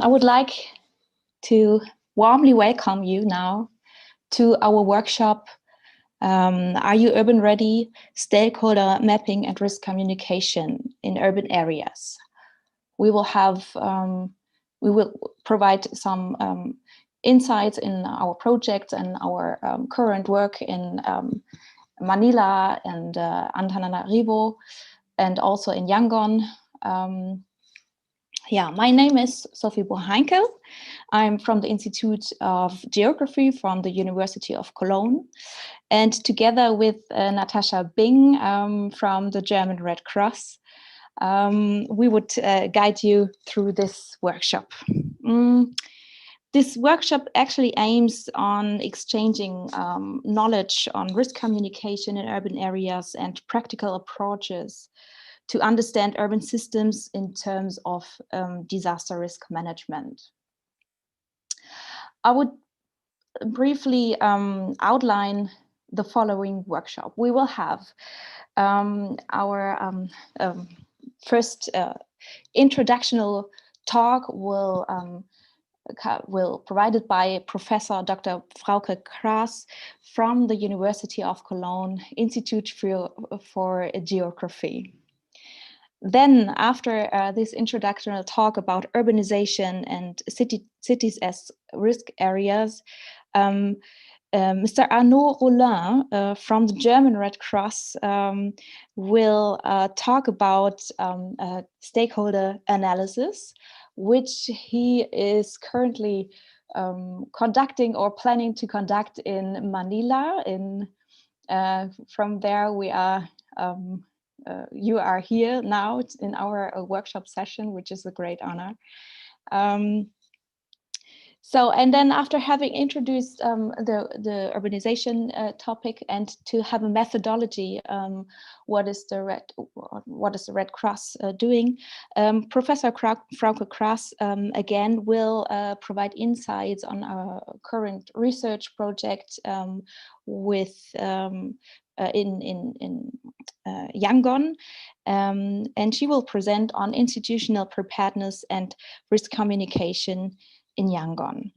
I would like to warmly welcome you now to our workshop, Are You Urban Ready? Stakeholder Mapping and Risk Communication in Urban Areas. We will provide some insights in our projects and our current work in Manila and Antananarivo, and also in Yangon. My name is Sophie Boheinkel. I'm from the Institute of Geography from the University of Cologne. And together with Natasha Bing from the German Red Cross, we would guide you through this workshop. This workshop actually aims on exchanging knowledge on risk communication in urban areas and practical approaches to understand urban systems in terms of disaster risk management. I would briefly outline the following workshop. We will have our first introductional talk will provided by Professor Dr. Frauke Kraas from the University of Cologne Institute for Geography. Then, after this introductory talk about urbanization and cities as risk areas, Mr. Arnaud Rollin from the German Red Cross will talk about stakeholder analysis, which he is currently conducting or planning to conduct in Manila. From there, we are. You are here now in our workshop session, which is a great honor. And then after having introduced the urbanization topic and to have a methodology, what is the Red Cross doing? Professor Frauke Kraas again will provide insights on our current research project in Yangon, and she will present on institutional preparedness and risk communication in Yangon.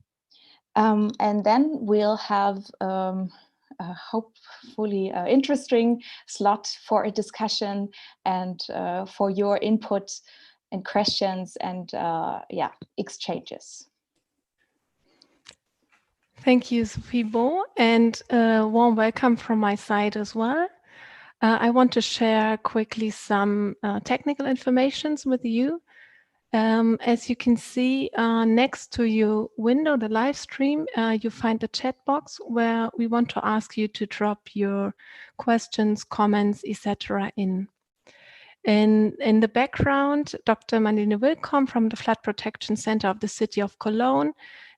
And then we'll have a hopefully interesting slot for a discussion and for your input and questions and exchanges. Thank you, Sophie Bo, and a warm welcome from my side as well. I want to share quickly some technical information with you. As you can see next to your window, the live stream, you find the chat box where we want to ask you to drop your questions, comments, etc. in. In the background, Dr. Marlene Willkomm from the Flood Protection Center of the City of Cologne,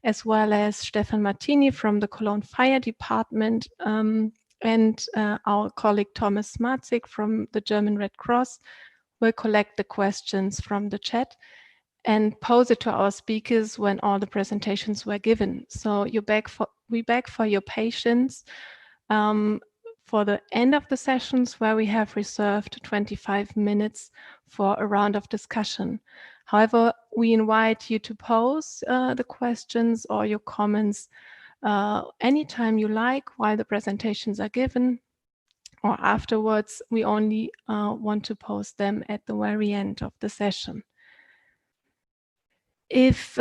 as well as Stefan Martini from the Cologne Fire Department, and our colleague Thomas Matzig from the German Red Cross will collect the questions from the chat and pose it to our speakers when all the presentations were given. So we beg for your patience for the end of the sessions, where we have reserved 25 minutes for a round of discussion. However, we invite you to pose the questions or your comments anytime you like while the presentations are given, or afterwards. We only want to post them at the very end of the session. If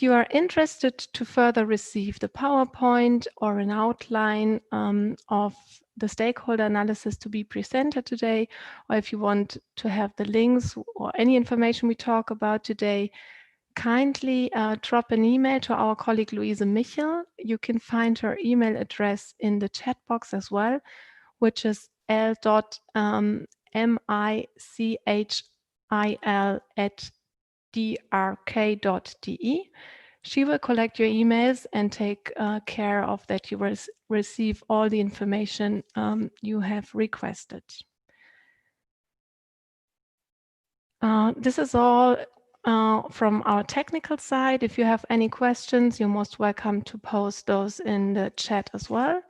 you are interested to further receive the PowerPoint or an outline of the stakeholder analysis to be presented today, or if you want to have the links or any information we talk about today, kindly drop an email to our colleague Louise Michel. You can find her email address in the chat box as well, which is l.michil@drk.de. She will collect your emails and take care of that you will receive all the information you have requested. This is all from our technical side. If you have any questions, you're most welcome to post those in the chat as well.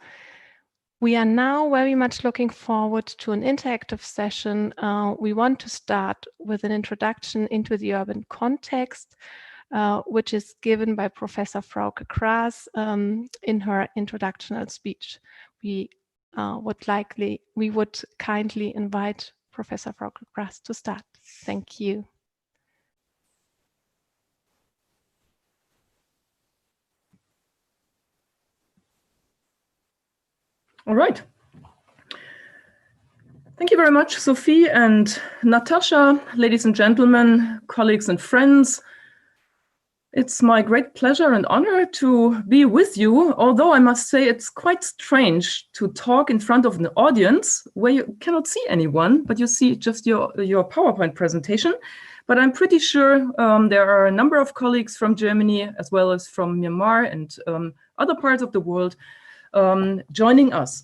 We are now very much looking forward to an interactive session. We want to start with an introduction into the urban context, which is given by Professor Frauke Kraas in her introductional speech. We would kindly invite Professor Frauke Kraas to start. Thank you. All right. Thank you very much, Sophie and Natasha, ladies and gentlemen, colleagues and friends. It's my great pleasure and honor to be with you, although I must say it's quite strange to talk in front of an audience where you cannot see anyone, but you see just your PowerPoint presentation. But I'm pretty sure there are a number of colleagues from Germany as well as from Myanmar and other parts of the world joining us.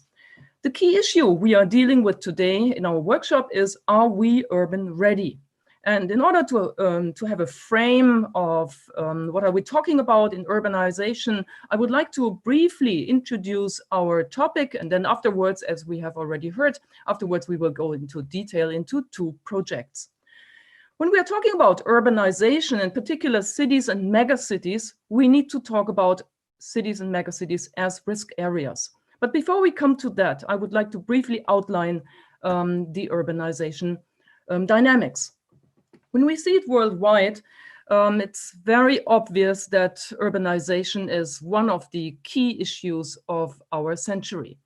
The key issue we are dealing with today in our workshop is, are we urban ready? And in order to have a frame of what are we talking about in urbanization, I would like to briefly introduce our topic, and then afterwards, as we have already heard, afterwards we will go into detail into two projects. When we are talking about urbanization, in particular cities and megacities, we need to talk about cities and megacities as risk areas. But before we come to that, I would like to briefly outline the urbanization dynamics. When we see it worldwide, it's very obvious that urbanization is one of the key issues of our century.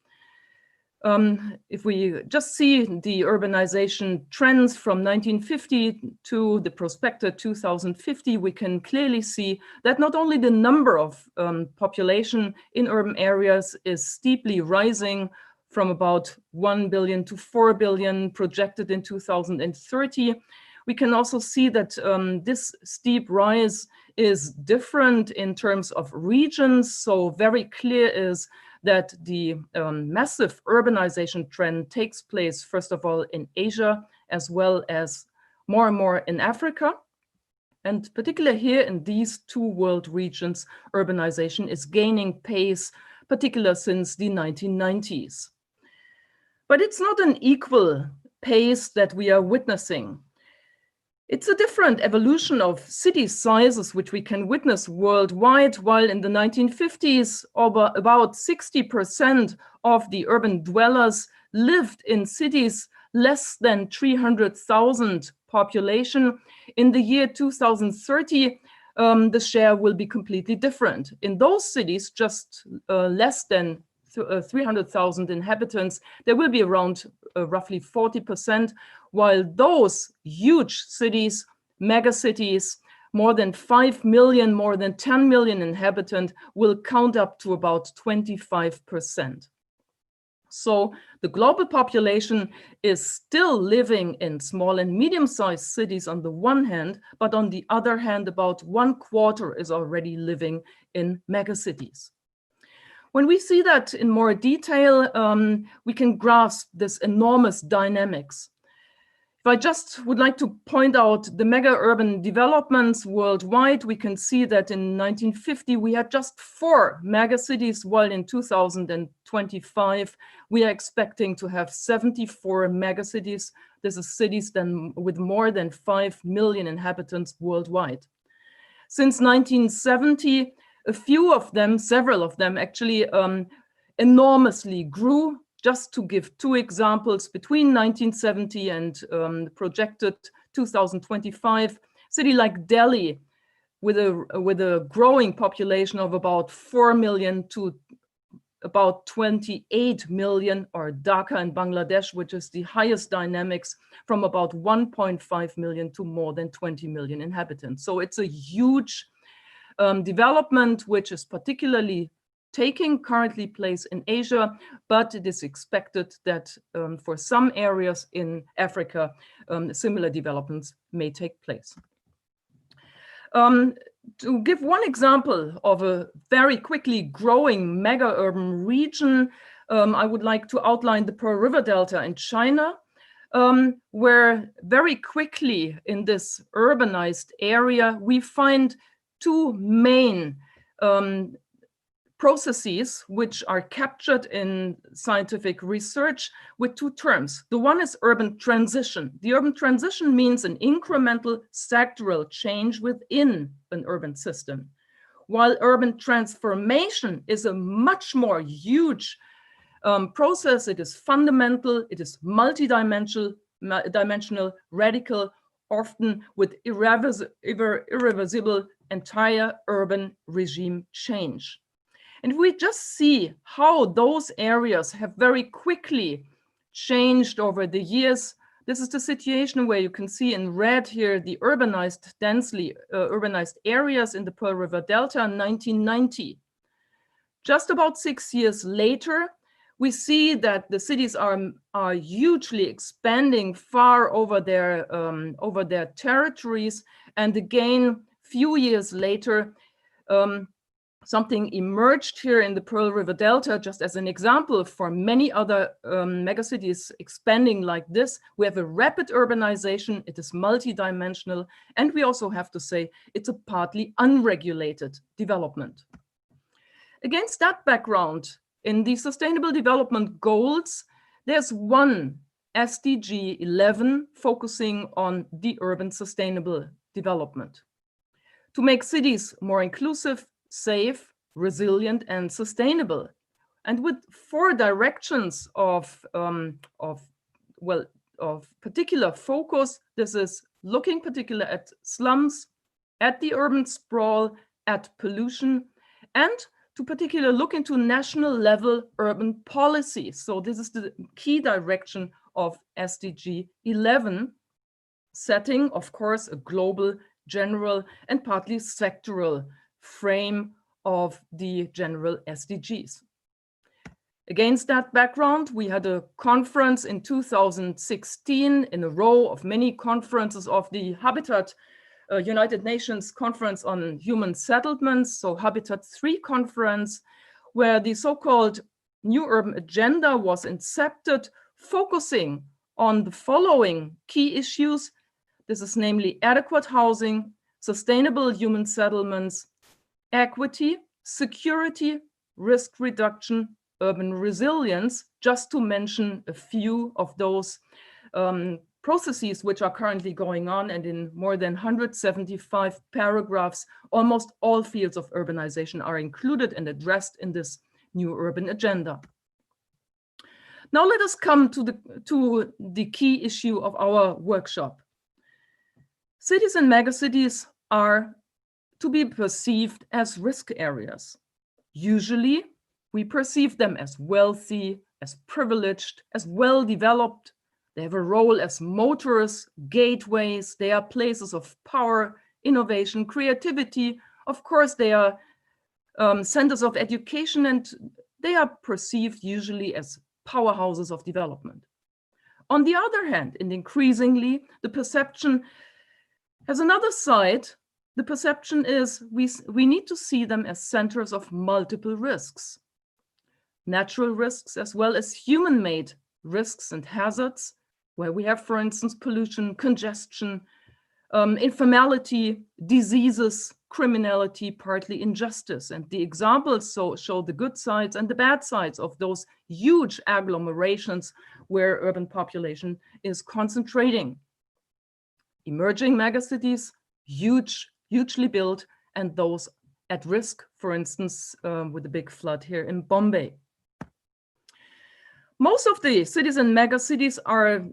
If we just see the urbanization trends from 1950 to the prospective 2050, we can clearly see that not only the number of population in urban areas is steeply rising from about 1 billion to 4 billion projected in 2030, we can also see that this steep rise is different in terms of regions. So very clear is that the massive urbanization trend takes place, first of all, in Asia, as well as more and more in Africa. And particularly here in these two world regions, urbanization is gaining pace, particularly since the 1990s. But it's not an equal pace that we are witnessing. It's a different evolution of city sizes, which we can witness worldwide, while in the 1950s, about 60% of the urban dwellers lived in cities less than 300,000 population. In the year 2030, the share will be completely different. In those cities, just less than 300,000 inhabitants, there will be around roughly 40%, while those huge cities, megacities, more than 5 million, more than 10 million inhabitants, will count up to about 25%. So the global population is still living in small and medium-sized cities on the one hand, but on the other hand, about 1/4 is already living in megacities. When we see that in more detail, we can grasp this enormous dynamics. If I just would like to point out the mega urban developments worldwide, we can see that in 1950, we had just 4 megacities, while in 2025, we are expecting to have 74 megacities. This is cities then with more than 5 million inhabitants worldwide. Since 1970, a few of them, several of them actually enormously grew. Just to give 2 examples, between 1970 and the projected 2025, city like Delhi, with a growing population of about 4 million to about 28 million, or Dhaka in Bangladesh, which is the highest dynamics, from about 1.5 million to more than 20 million inhabitants. So it's a huge development, which is particularly taking currently place in Asia, but it is expected that for some areas in Africa, similar developments may take place. To give one example of a very quickly growing mega urban region, I would like to outline the Pearl River Delta in China, where very quickly in this urbanized area, we find 2 main processes which are captured in scientific research with two terms. The one is urban transition. The urban transition means an incremental sectoral change within an urban system, while urban transformation is a much more huge process. It is fundamental, it is multidimensional, radical, often with irreversible entire urban regime change. And we just see how those areas have very quickly changed over the years. This is the situation where you can see in red here the urbanized, densely urbanized areas in the Pearl River Delta in 1990. Just about 6 years later, we see that the cities are hugely expanding far over their territories. And again, few years later, something emerged here in the Pearl River Delta, just as an example for many other megacities expanding like this. We have a rapid urbanization, it is multidimensional, and we also have to say it's a partly unregulated development. Against that background, in the Sustainable Development Goals, there's one SDG 11 focusing on the urban sustainable development. To make cities more inclusive, safe, resilient, and sustainable. And with 4 directions of particular focus, this is looking particularly at slums, at the urban sprawl, at pollution, and to particularly look into national level urban policy. So this is the key direction of SDG 11, setting, of course, a global, general, and partly sectoral frame of the general SDGs. Against that background, we had a conference in 2016 in a row of many conferences of the Habitat United Nations Conference on Human Settlements, so Habitat 3 conference, where the so-called New Urban Agenda was incepted, focusing on the following key issues. This is namely adequate housing, sustainable human settlements, equity, security, risk reduction, urban resilience, just to mention a few of those processes which are currently going on, and in more than 175 paragraphs, almost all fields of urbanization are included and addressed in this new urban agenda. Now let us come to the key issue of our workshop. Cities and megacities are to be perceived as risk areas. Usually, we perceive them as wealthy, as privileged, as well-developed. They have a role as motors, gateways. They are places of power, innovation, creativity. Of course, they are centers of education, and they are perceived usually as powerhouses of development. On the other hand, and increasingly, the perception has another side. The perception is we need to see them as centers of multiple risks. Natural risks as well as human-made risks and hazards, where we have, for instance, pollution, congestion, informality, diseases, criminality, partly injustice. And the examples show the good sides and the bad sides of those huge agglomerations where urban population is concentrating. Emerging megacities, hugely built, and those at risk, for instance, with the big flood here in Bombay. Most of the cities and megacities are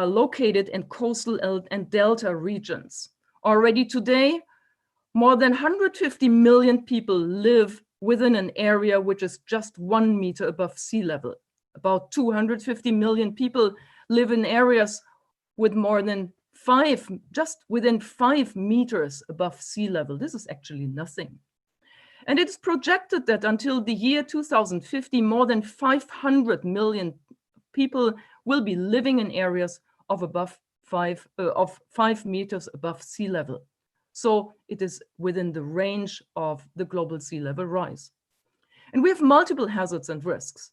located in coastal and delta regions. Already today, more than 150 million people live within an area which is just 1 meter above sea level. About 250 million people live in areas with more than just within 5 meters above sea level. This is actually nothing. And it's projected that until the year 2050, more than 500 million people will be living in areas of above 5 meters above sea level. So it is within the range of the global sea level rise. And we have multiple hazards and risks.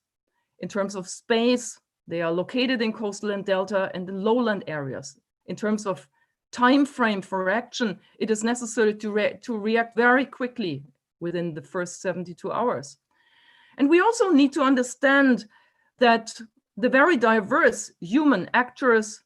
In terms of space, they are located in coastal and delta and in lowland areas. In terms of time frame for action, it is necessary to react very quickly within the first 72 hours. And we also need to understand that the very diverse human actors,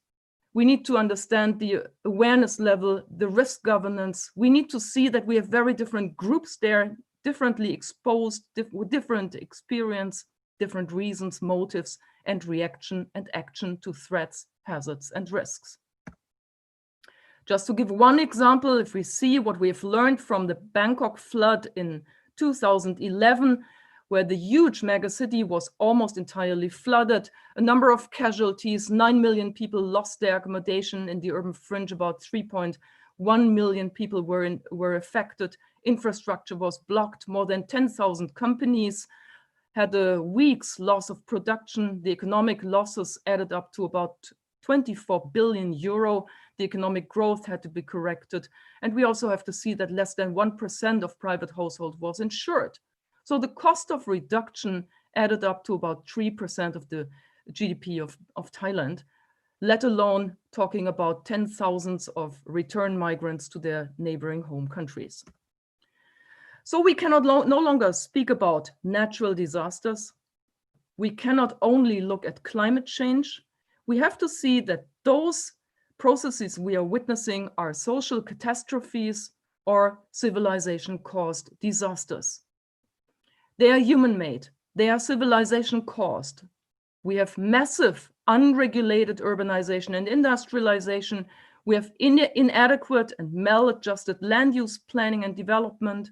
we need to understand the awareness level, the risk governance. We need to see that we have very different groups there, differently exposed, with different experience, different reasons, motives, and reaction and action to threats, hazards, and risks. Just to give one example, if we see what we have learned from the Bangkok flood in 2011, where the huge megacity was almost entirely flooded, a number of casualties, 9 million people lost their accommodation in the urban fringe, about 3.1 million people were affected, infrastructure was blocked, more than 10,000 companies had a week's loss of production. The economic losses added up to about 24 billion euro. The economic growth had to be corrected. And we also have to see that less than 1% of private households was insured. So the cost of reduction added up to about 3% of the GDP of Thailand, let alone talking about 10,000s of return migrants to their neighboring home countries. So we cannot no longer speak about natural disasters. We cannot only look at climate change. We have to see that those processes we are witnessing are social catastrophes or civilization-caused disasters. They are human-made. They are civilization-caused. We have massive unregulated urbanization and industrialization. We have inadequate and maladjusted land use planning and development.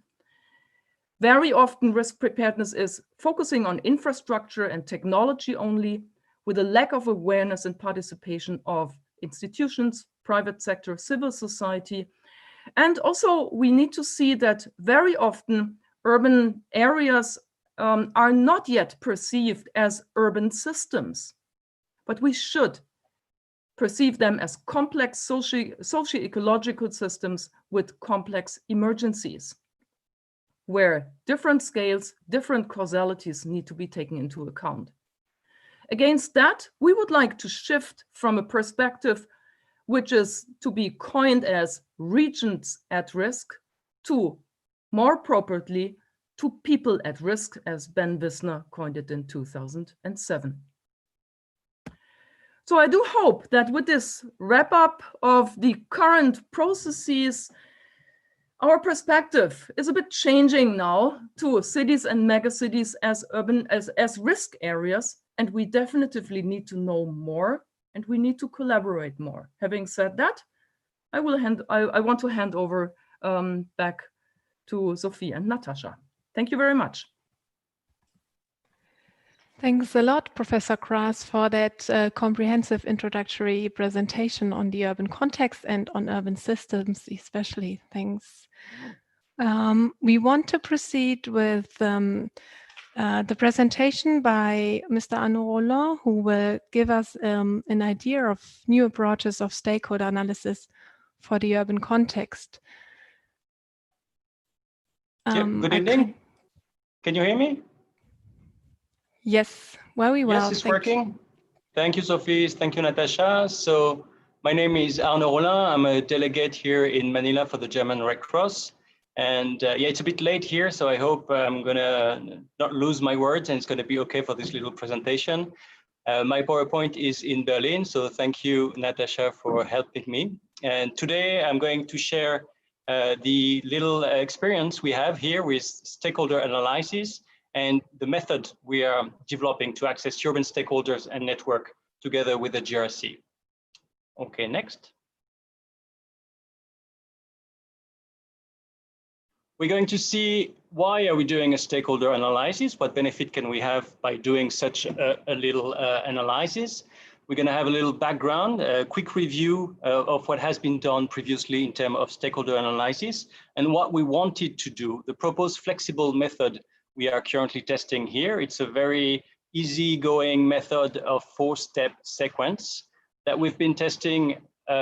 Very often risk preparedness is focusing on infrastructure and technology only, with a lack of awareness and participation of institutions, private sector, civil society. And also we need to see that very often urban areas are not yet perceived as urban systems, but we should perceive them as complex socio-ecological systems with complex emergencies, where different scales, different causalities need to be taken into account. Against that, we would like to shift from a perspective which is to be coined as regions at risk to, more appropriately, to people at risk, as Ben Wissner coined it in 2007. So I do hope that with this wrap up of the current processes, our perspective is a bit changing now to cities and megacities as as risk areas, and we definitively need to know more and we need to collaborate more. Having said that, I want to hand over back to Sophie and Natasha. Thank you very much. Thanks a lot, Professor Kras, for that comprehensive introductory presentation on the urban context and on urban systems, especially. Thanks. We want to proceed with the presentation by Mr. Arnaud Roland, who will give us an idea of new approaches of stakeholder analysis for the urban context. Good evening. Can you hear me? Yes, very well. Yes, it's working. Thank you, Sophie. Thank you, Natasha. So my name is Arnaud Roland. I'm a delegate here in Manila for the German Red Cross. And yeah, it's a bit late here, so I hope I'm gonna not lose my words and it's gonna be okay for this little presentation. My PowerPoint is in Berlin, so thank you, Natasha, for helping me. And today I'm going to share the little experience we have here with stakeholder analysis and the method we are developing to access urban stakeholders and network together with the GRC. Okay, next. We're going to see why are we doing a stakeholder analysis, what benefit can we have by doing such a little analysis. We're going to have a little background, a quick review of what has been done previously in terms of stakeholder analysis and what we wanted to do, the proposed flexible method we are currently testing here. It's a very easygoing method of 4-step sequence that we've been testing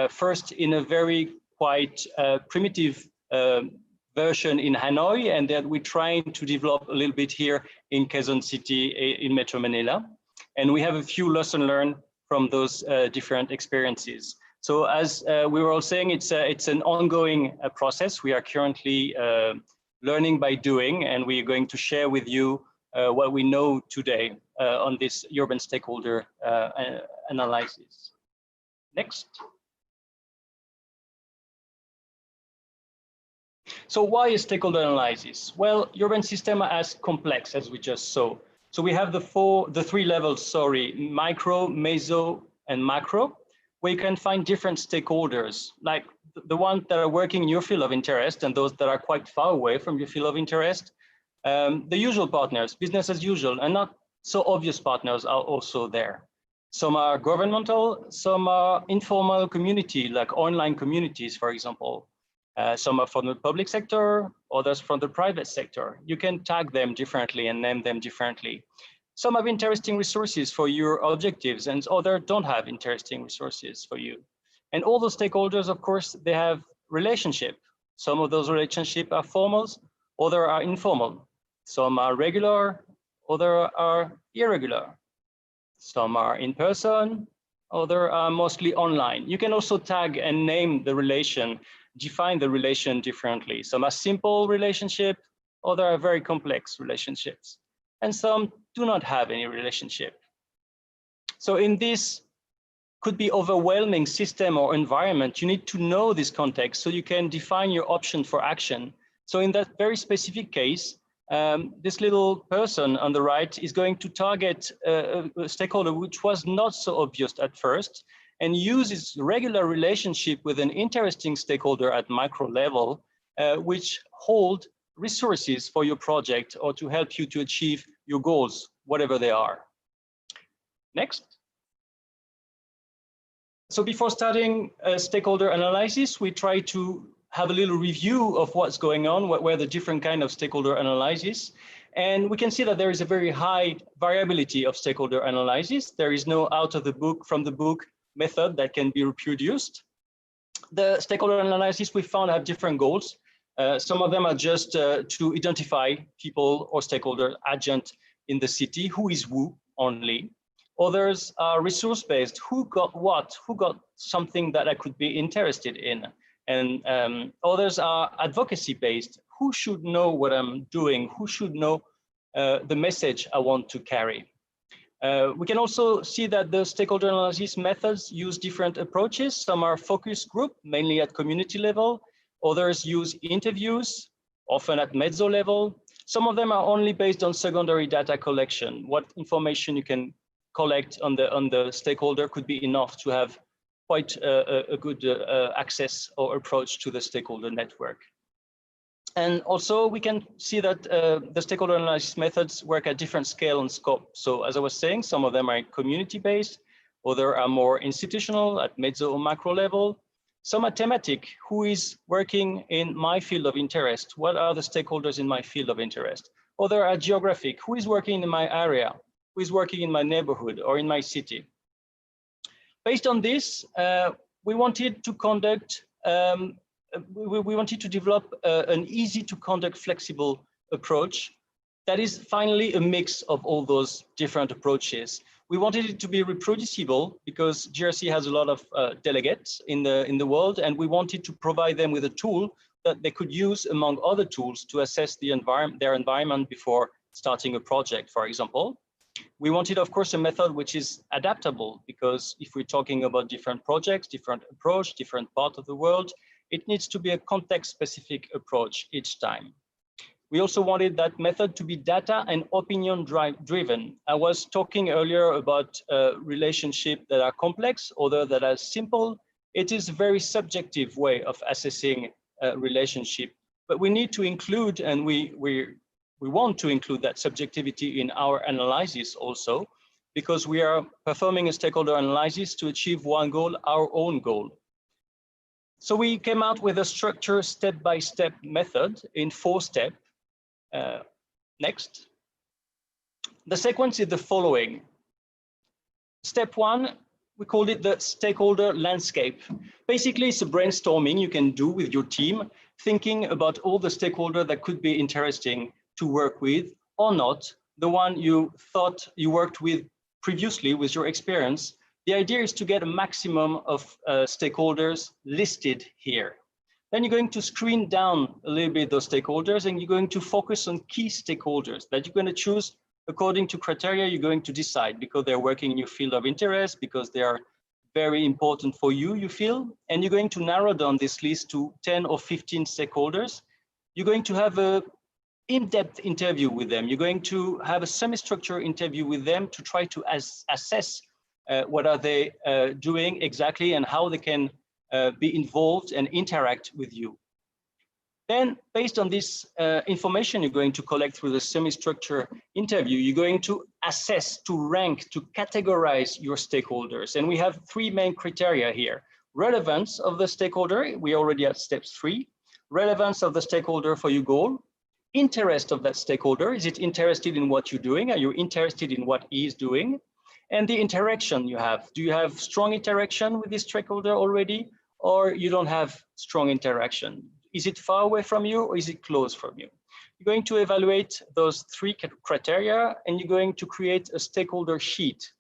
first in a very quite primitive version in Hanoi, and that we're trying to develop a little bit here in Quezon City in Metro Manila. And we have a few lessons learned from those different experiences. So as we were all saying, it's an ongoing process. We are currently learning by doing, and we're going to share with you what we know today on this urban stakeholder analysis. Next. So why is stakeholder analysis? Well, urban system are as complex as we just saw. So we have the three levels, micro, meso, and macro, where you can find different stakeholders, like the ones that are working in your field of interest and those that are quite far away from your field of interest. The usual partners, business as usual, and not so obvious partners are also there. Some are governmental, some are informal community, like online communities, for example. Some are from the public sector, others from the private sector. You can tag them differently and name them differently. Some have interesting resources for your objectives, and others don't have interesting resources for you. And all those stakeholders, of course, they have relationship. Some of those relationships are formal, others are informal. Some are regular, others are irregular. Some are in person, others are mostly online. You can also tag and name the relation, define the relation differently. Some are simple relationship, others are very complex relationships, and some do not have any relationship. So in this could be overwhelming system or environment, you need to know this context so you can define your option for action. So in that very specific case, this little person on the right is going to target a stakeholder which was not so obvious at first, and uses regular relationship with an interesting stakeholder at micro level, which hold resources for your project or to help you to achieve your goals, whatever they are. Next. So before starting stakeholder analysis, we try to have a little review of what's going on, what were the different kind of stakeholder analysis. And we can see that there is a very high variability of stakeholder analysis. There is no out of the book, from the book method that can be reproduced. The stakeholder analysis we found have different goals. Some of them are just to identify people or stakeholder agent in the city, who is who only. Others are resource-based, who got what, who got something that I could be interested in. And others are advocacy-based, who should know what I'm doing, who should know the message I want to carry. We can also see that the stakeholder analysis methods use different approaches. Some are focus group, mainly at community level. Others use interviews, often at mezzo level. Some of them are only based on secondary data collection. What information you can collect on the stakeholder could be enough to have quite a good access or approach to the stakeholder network. And also we can see that the stakeholder analysis methods work at different scale and scope. So as I was saying, some of them are community-based, others are more institutional at mezzo or macro level. Some are thematic, who is working in my field of interest? What are the stakeholders in my field of interest? Others are geographic, who is working in my area? Who is working in my neighborhood or in my city? Based on this, we wanted to conduct, we wanted to develop an easy to conduct flexible approach that is finally a mix of all those different approaches. We wanted it to be reproducible because GRC has a lot of delegates in the world, and we wanted to provide them with a tool that they could use among other tools to assess the their environment before starting a project, for example. We wanted, of course, a method which is adaptable, because if we're talking about different projects, different approach, different part of the world, it needs to be a context-specific approach each time. We also wanted that method to be data and opinion-driven. I was talking earlier about relationships that are complex, other that are simple. It is a very subjective way of assessing a relationship, but we need to include, and we want to include that subjectivity in our analysis also, because we are performing a stakeholder analysis to achieve one goal, our own goal. So we came out with a structured step-by-step method in 4 steps. Next. The sequence is the following. Step 1, we called it the stakeholder landscape. Basically, it's a brainstorming you can do with your team, thinking about all the stakeholders that could be interesting to work with or not, the one you thought you worked with previously with your experience. The idea is to get a maximum of stakeholders listed here. Then you're going to screen down a little bit those stakeholders, and you're going to focus on key stakeholders that you're going to choose according to criteria you're going to decide, because they're working in your field of interest, because they are very important for you, you feel, and you're going to narrow down this list to 10 or 15 stakeholders. You're going to have a in-depth interview with them. You're going to have a semi-structured interview with them to try to assess what are they doing exactly and how they can be involved and interact with you. Then, based on this information you're going to collect through the semi-structured interview, you're going to assess, to rank, to categorize your stakeholders. And we have three main criteria here. Relevance of the stakeholder, we already at step 3. Relevance of the stakeholder for your goal. Interest of that stakeholder, is it interested in what you're doing? Are you interested in what he is doing? And the interaction you have. Do you have strong interaction with this stakeholder already, or you don't have strong interaction? Is it far away from you, or is it close from you? You're going to evaluate those three criteria, and you're going to create a stakeholder sheet.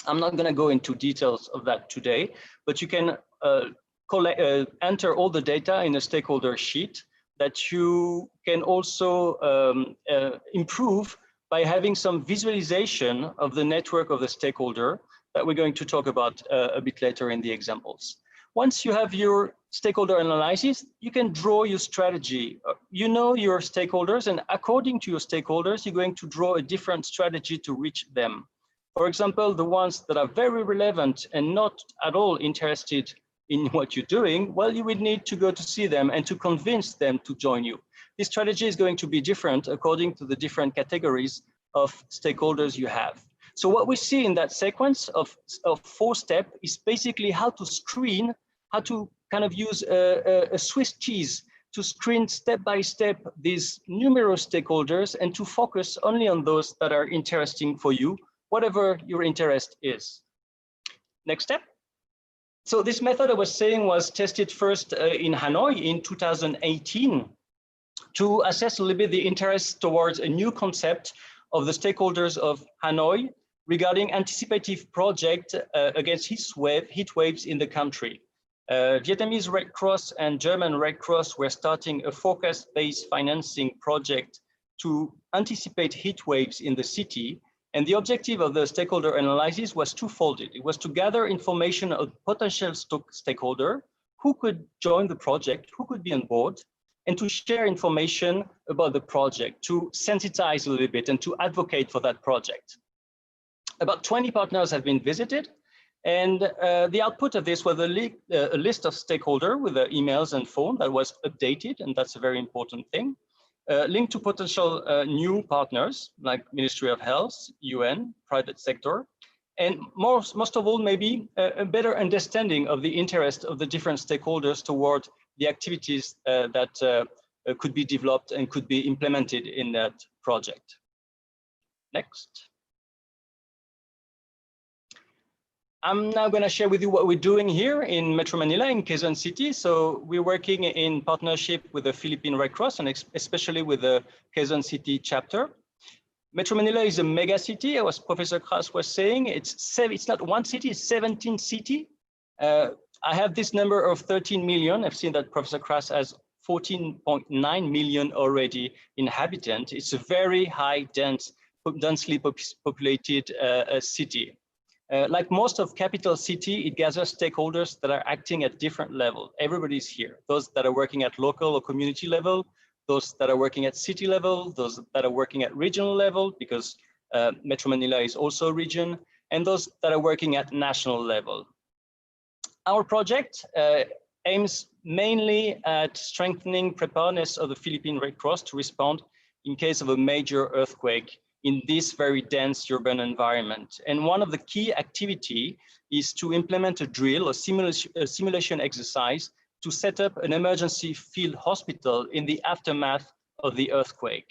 I'm not going to go into details of that today, but you can enter all the data in a stakeholder sheet that you can also improve by having some visualization of the network of the stakeholder that we're going to talk about a bit later in the examples. Once you have your stakeholder analysis, you can draw your strategy. You know your stakeholders, and according to your stakeholders, you're going to draw a different strategy to reach them. For example, the ones that are very relevant and not at all interested in what you're doing, well, you would need to go to see them and to convince them to join you. This strategy is going to be different according to the different categories of stakeholders you have. So what we see in that sequence of 4 steps is basically how to screen, how to kind of use a Swiss cheese to screen step by step these numerous stakeholders and to focus only on those that are interesting for you, whatever your interest is. Next step. So this method I was saying was tested first in Hanoi in 2018 to assess a little bit the interest towards a new concept of the stakeholders of Hanoi regarding anticipative project against heat waves in the country. Vietnamese Red Cross and German Red Cross were starting a forecast-based financing project to anticipate heat waves in the city. And the objective of the stakeholder analysis was twofolded. It was to gather information of potential stakeholder who could join the project, who could be on board, and to share information about the project, to sensitize a little bit and to advocate for that project. About 20 partners have been visited, and the output of this was a list of stakeholders with their emails and phone that was updated, and that's a very important thing. Linked to potential new partners like Ministry of Health, UN, private sector, and most of all, maybe a better understanding of the interest of the different stakeholders toward the activities that could be developed and could be implemented in that project. Next. I'm now going to share with you what we're doing here in Metro Manila, in Quezon City. So we're working in partnership with the Philippine Red Cross and especially with the Quezon City chapter. Metro Manila is a mega city, as Professor Kras was saying. It's not one city, it's 17 cities. I have this number of 13 million. I've seen that Professor Kras has 14.9 million already inhabitants. It's a very high, densely populated city. Like most of capital city, it gathers stakeholders that are acting at different levels. Everybody's here. Those that are working at local or community level, those that are working at city level, those that are working at regional level, because Metro Manila is also a region, and those that are working at national level. Our project aims mainly at strengthening preparedness of the Philippine Red Cross to respond in case of a major earthquake in this very dense urban environment. And one of the key activity is to implement a drill, a simulation exercise to set up an emergency field hospital in the aftermath of the earthquake.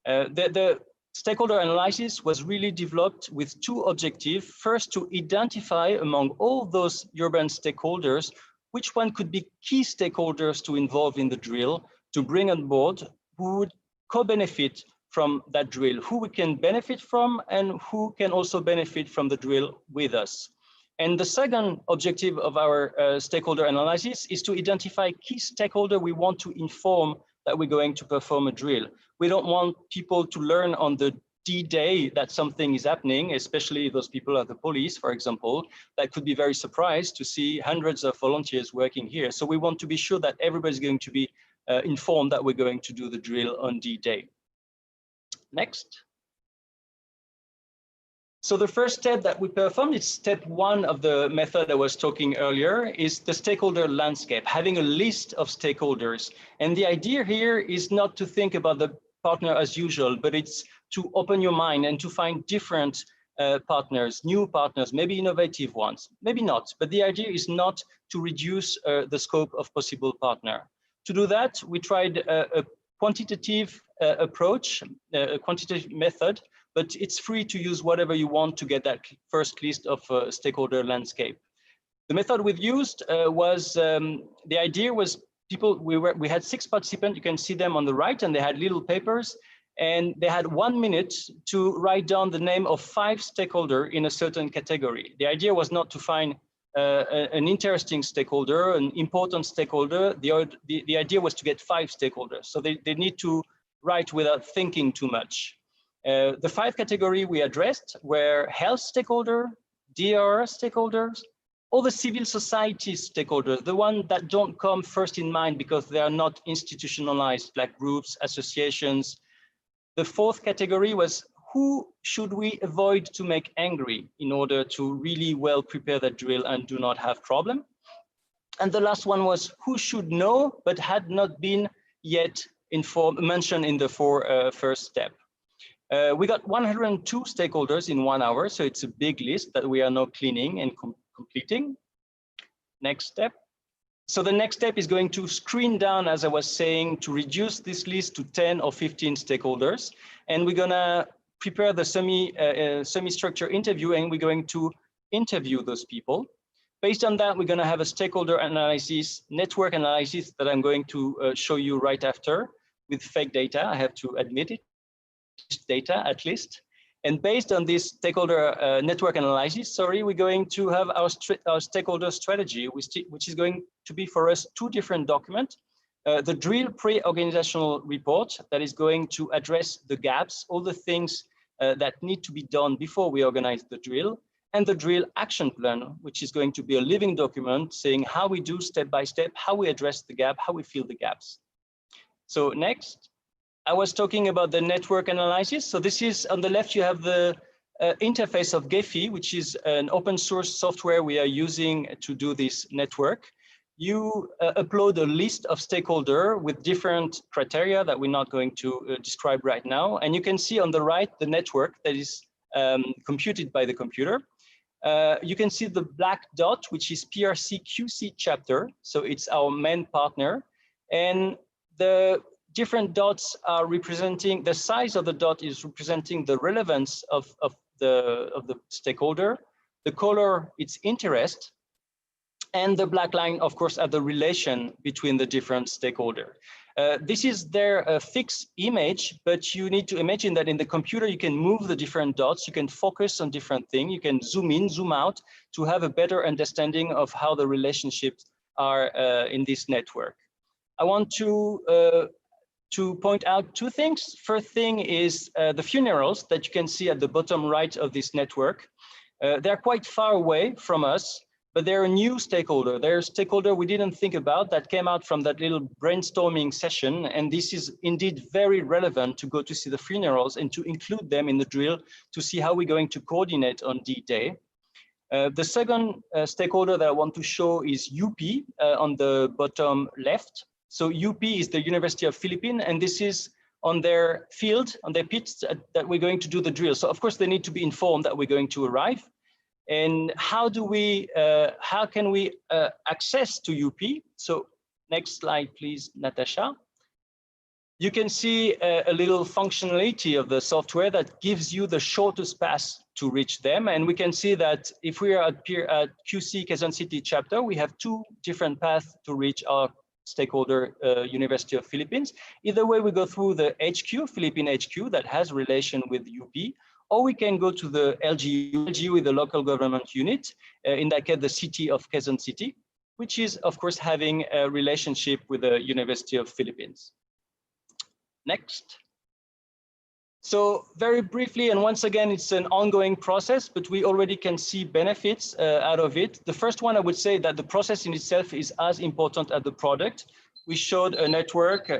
The stakeholder analysis was really developed with 2 objectives. First, to identify among all those urban stakeholders, which one could be key stakeholders to involve in the drill, to bring on board, who would co-benefit from that drill, who we can benefit from and who can also benefit from the drill with us. And the second objective of our stakeholder analysis is to identify key stakeholder we want to inform that we're going to perform a drill. We don't want people to learn on the D-Day that something is happening, especially those people at the police, for example, that could be very surprised to see hundreds of volunteers working here. So we want to be sure that everybody's going to be informed that we're going to do the drill on D-Day. Next. So the first step that we performed, it's step one of the method I was talking earlier, is the stakeholder landscape, having a list of stakeholders. And the idea here is not to think about the partner as usual, but it's to open your mind and to find different partners, new partners, maybe innovative ones, maybe not. But the idea is not to reduce the scope of possible partner. To do that, we tried a quantitative approach, a quantitative method, but it's free to use whatever you want to get that first list of stakeholder landscape. The method we've used was, the idea was we had 6 participants, you can see them on the right, and they had little papers, and they had 1 minute to write down the name of 5 stakeholders in a certain category. The idea was not to find an interesting stakeholder, an important stakeholder. The idea was to get 5 stakeholders. So they need to write without thinking too much. The 5 categories we addressed were health stakeholder, DR stakeholders, all the civil society stakeholders, the ones that don't come first in mind because they are not institutionalized, like groups, associations. The 4th category was who should we avoid to make angry in order to really well prepare the drill and do not have problem. And the last one was who should know but had not been yet mentioned in the first step. We got 102 stakeholders in 1 hour, so it's a big list that we are now cleaning and completing. Next step. So the next step is going to screen down, as I was saying, to reduce this list to 10 or 15 stakeholders. And we're gonna prepare the semi-structured interview, and we're going to interview those people. Based on that, we're gonna have a stakeholder analysis, network analysis that I'm going to show you right after with fake data, I have to admit it. Data at least, and based on this stakeholder network analysis, we're going to have our stakeholder strategy, which is going to be for us 2 different documents. The drill pre-organizational report that is going to address the gaps, all the things that need to be done before we organize the drill, and the drill action plan, which is going to be a living document saying how we do step by step, how we address the gap, how we fill the gaps. So next. I was talking about the network analysis. So this is on the left, you have the interface of Gephi, which is an open source software we are using to do this network. You upload a list of stakeholders with different criteria that we're not going to describe right now. And you can see on the right, the network that is computed by the computer. You can see the black dot, which is PRC-QC chapter. So it's our main partner. And the different dots are representing, the size of the dot is representing the relevance of the stakeholder, the color, its interest, and the black line, of course, are the relation between the different stakeholders. This is their fixed image, but you need to imagine that in the computer, you can move the different dots, you can focus on different things, you can zoom in, zoom out to have a better understanding of how the relationships are in this network. I want to point out 2 things. First thing is the funerals that you can see at the bottom right of this network. They're quite far away from us, but they're a new stakeholder. They're a stakeholder we didn't think about that came out from that little brainstorming session. And this is indeed very relevant to go to see the funerals and to include them in the drill to see how we're going to coordinate on D-Day. The second stakeholder that I want to show is UP on the bottom left. So UP is the University of Philippines, and this is on their field, on their pits that we're going to do the drill. So of course they need to be informed that we're going to arrive. And how can we access to UP? So next slide, please, Natasha. You can see a little functionality of the software that gives you the shortest path to reach them. And we can see that if we are at QC Quezon City chapter, we have 2 different paths to reach our stakeholder University of Philippines. Either way, we go through the HQ, Philippine HQ, that has relation with UP, or we can go to the LGU with the local government unit, in that case, the city of Quezon City, which is, of course, having a relationship with the University of Philippines. Next. So very briefly, and once again, it's an ongoing process, but we already can see benefits out of it. The first one, I would say that the process in itself is as important as the product. We showed a network,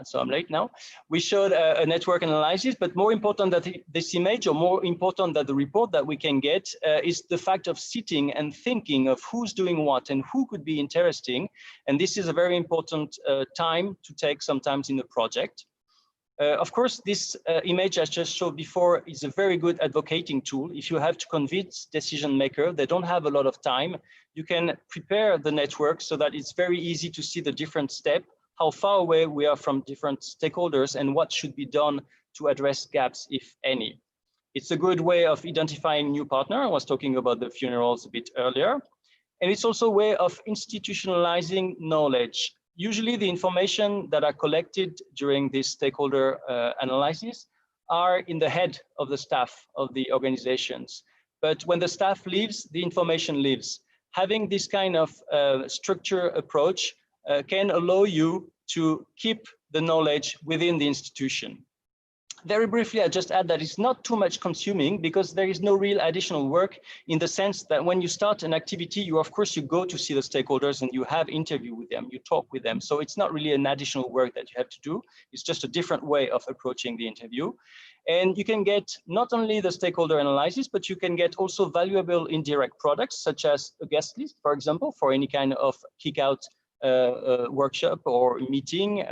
so I'm late now. We showed a network analysis, but more important than this image, or more important than the report that we can get, is the fact of sitting and thinking of who's doing what and who could be interesting. And this is a very important time to take sometimes in the project. Of course, this image I just showed before is a very good advocating tool. If you have to convince decision makers, they don't have a lot of time, you can prepare the network so that it's very easy to see the different steps, how far away we are from different stakeholders, and what should be done to address gaps, if any. It's a good way of identifying new partner. I was talking about the funerals a bit earlier. And it's also a way of institutionalizing knowledge. Usually the information that are collected during this stakeholder analysis are in the head of the staff of the organizations. But when the staff leaves, the information lives. Having this kind of structure approach can allow you to keep the knowledge within the institution. Very briefly, I just add that it's not too much consuming because there is no real additional work, in the sense that when you start an activity, you go to see the stakeholders and you have interview with them, you talk with them. So it's not really an additional work that you have to do. It's just a different way of approaching the interview. And you can get not only the stakeholder analysis, but you can get also valuable indirect products, such as a guest list, for example, for any kind of kick-out workshop or meeting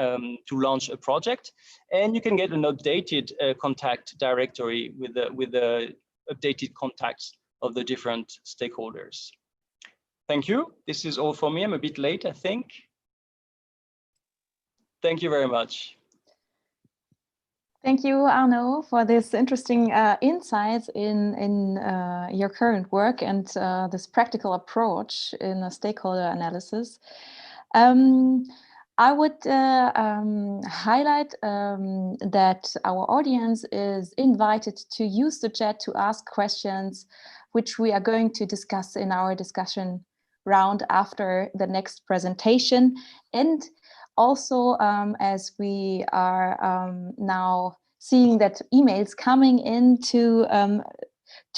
to launch a project, and you can get an updated contact directory with the updated contacts of the different stakeholders. Thank you. This is all for me. I'm a bit late, I think. Thank you very much. Thank you, Arno, for this interesting insights in your current work and this practical approach in a stakeholder analysis. I would highlight that our audience is invited to use the chat to ask questions, which we are going to discuss in our discussion round after the next presentation. And also, as we are now seeing that emails coming in to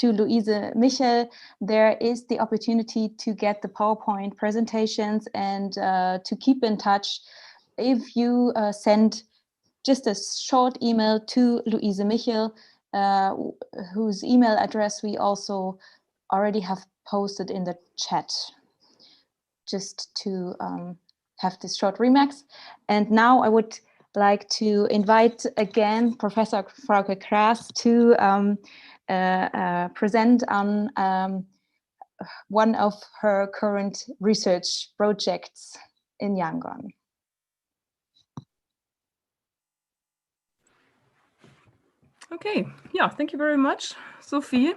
Louise Michel, there is the opportunity to get the PowerPoint presentations and to keep in touch. If you send just a short email to Louise Michel, whose email address we also already have posted in the chat, just to have this short remarks. And now I would like to invite again Professor Frauke Kraas to present on one of her current research projects in Yangon. Okay, yeah, thank you very much, Sophie.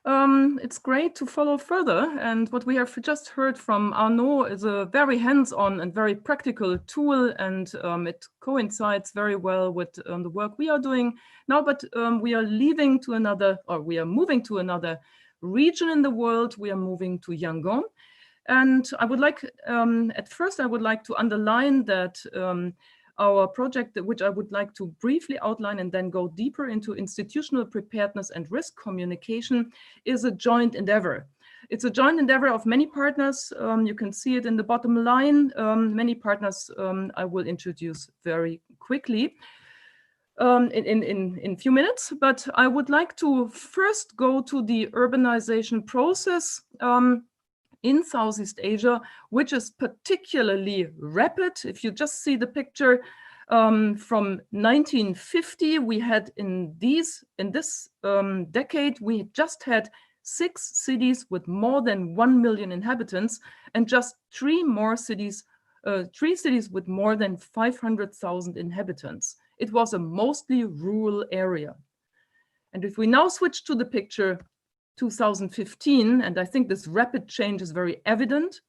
It's great to follow further, and what we have just heard from Arno is a very hands-on and very practical tool, and it coincides very well with the work we are doing now. But we are moving to another region in the world. We are moving to Yangon, and I would like, at first, I would like to underline that our project, which I would like to briefly outline and then go deeper into institutional preparedness and risk communication, is a joint endeavor. It's a joint endeavor of many partners. You can see it in the bottom line. Many partners I will introduce very quickly in a few minutes, but I would like to first go to the urbanization process in Southeast Asia, which is particularly rapid. If you just see the picture from 1950, we had in this decade, we just had 6 cities with more than 1 million inhabitants, and just 3 cities with more than 500,000 inhabitants. It was a mostly rural area. And if we now switch to the picture 2015, and I think this rapid change is very evident.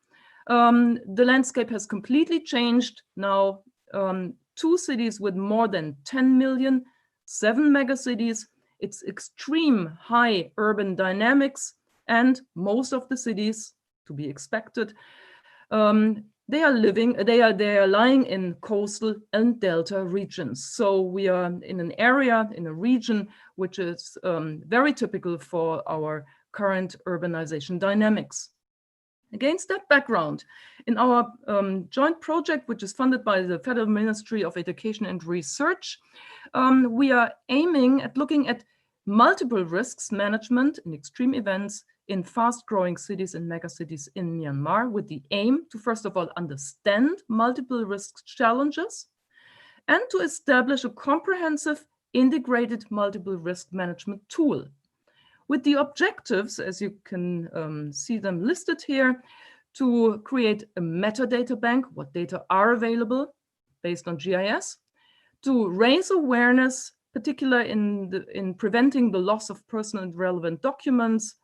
The landscape has completely changed. Now, 2 cities with more than 10 million, 7 megacities. its extreme high urban dynamics, and most of the cities, to be expected, they are lying in coastal and delta regions. So we are in an area, in a region, which is very typical for our current urbanization dynamics. Against that background, in our joint project, which is funded by the Federal Ministry of Education and Research, we are aiming at looking at multiple risks management in extreme events in fast-growing cities and megacities in Myanmar, with the aim to, first of all, understand multiple risk challenges and to establish a comprehensive, integrated multiple risk management tool. With the objectives, as you can see them listed here, to create a metadata bank, what data are available based on GIS, to raise awareness, particularly in preventing the loss of personal and relevant documents,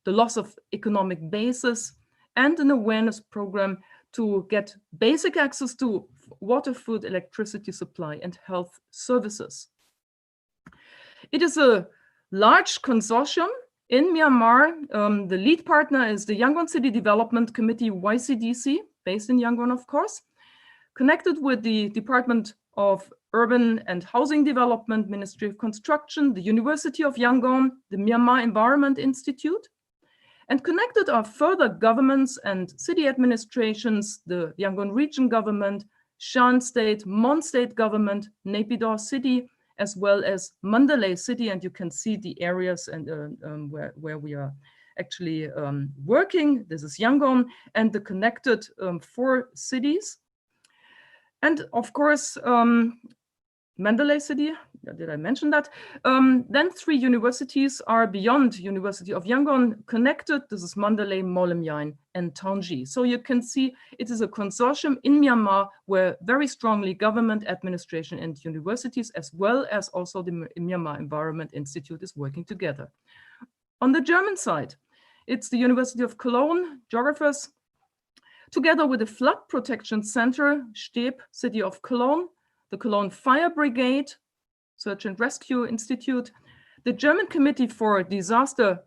the loss of economic basis, and an awareness program to get basic access to water, food, electricity supply, and health services. It is a large consortium in Myanmar. The lead partner is the Yangon City Development Committee, YCDC, based in Yangon, of course, connected with the Department of Urban and Housing Development, Ministry of Construction, the University of Yangon, the Myanmar Environment Institute, and connected are further governments and city administrations, the Yangon Region Government, Shan State, Mon State Government, Naypyidaw City, as well as Mandalay City. And you can see the areas and where we are actually working. This is Yangon and the connected 4 cities. And of course, Mandalay City, did I mention that? Then 3 universities are beyond University of Yangon connected. This is Mandalay, Molemyain, and Taunji. So you can see it is a consortium in Myanmar where very strongly government, administration, and universities, as well as also the Myanmar Environment Institute, is working together. On the German side, it's the University of Cologne, geographers, together with the Flood Protection Center, STEB, City of Cologne, the Cologne Fire Brigade, Search and Rescue Institute, the German Committee for Disaster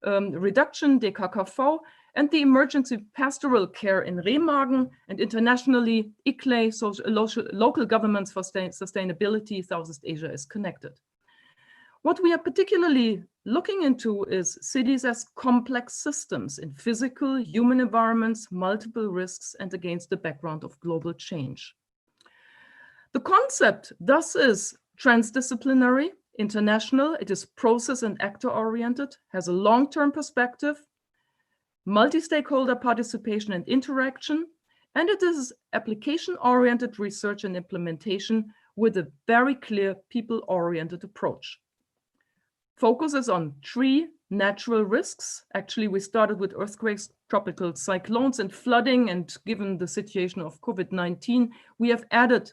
Reduction, DKKV, and the Emergency Pastoral Care in Remagen, and internationally, ICLEI, Local Governments for Sustainability, Southeast Asia is connected. What we are particularly looking into is cities as complex systems in physical, human environments, multiple risks, and against the background of global change. The concept thus is transdisciplinary, international, it is process and actor oriented, has a long-term perspective, multi-stakeholder participation and interaction, and it is application-oriented research and implementation with a very clear people-oriented approach. Focus is on 3 natural risks. Actually, we started with earthquakes, tropical cyclones, and flooding, and given the situation of COVID-19, we have added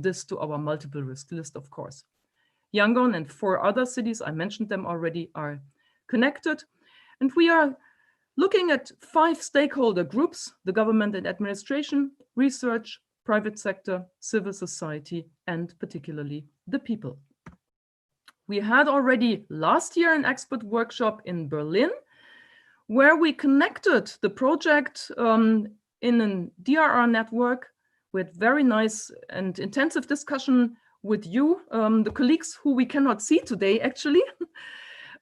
this to our multiple risk list, of course. Yangon and 4 other cities, I mentioned them already, are connected. And we are looking at 5 stakeholder groups: the government and administration, research, private sector, civil society, and particularly the people. We had already last year an expert workshop in Berlin, where we connected the project in a DRR network with very nice and intensive discussion with you, the colleagues who we cannot see today, actually.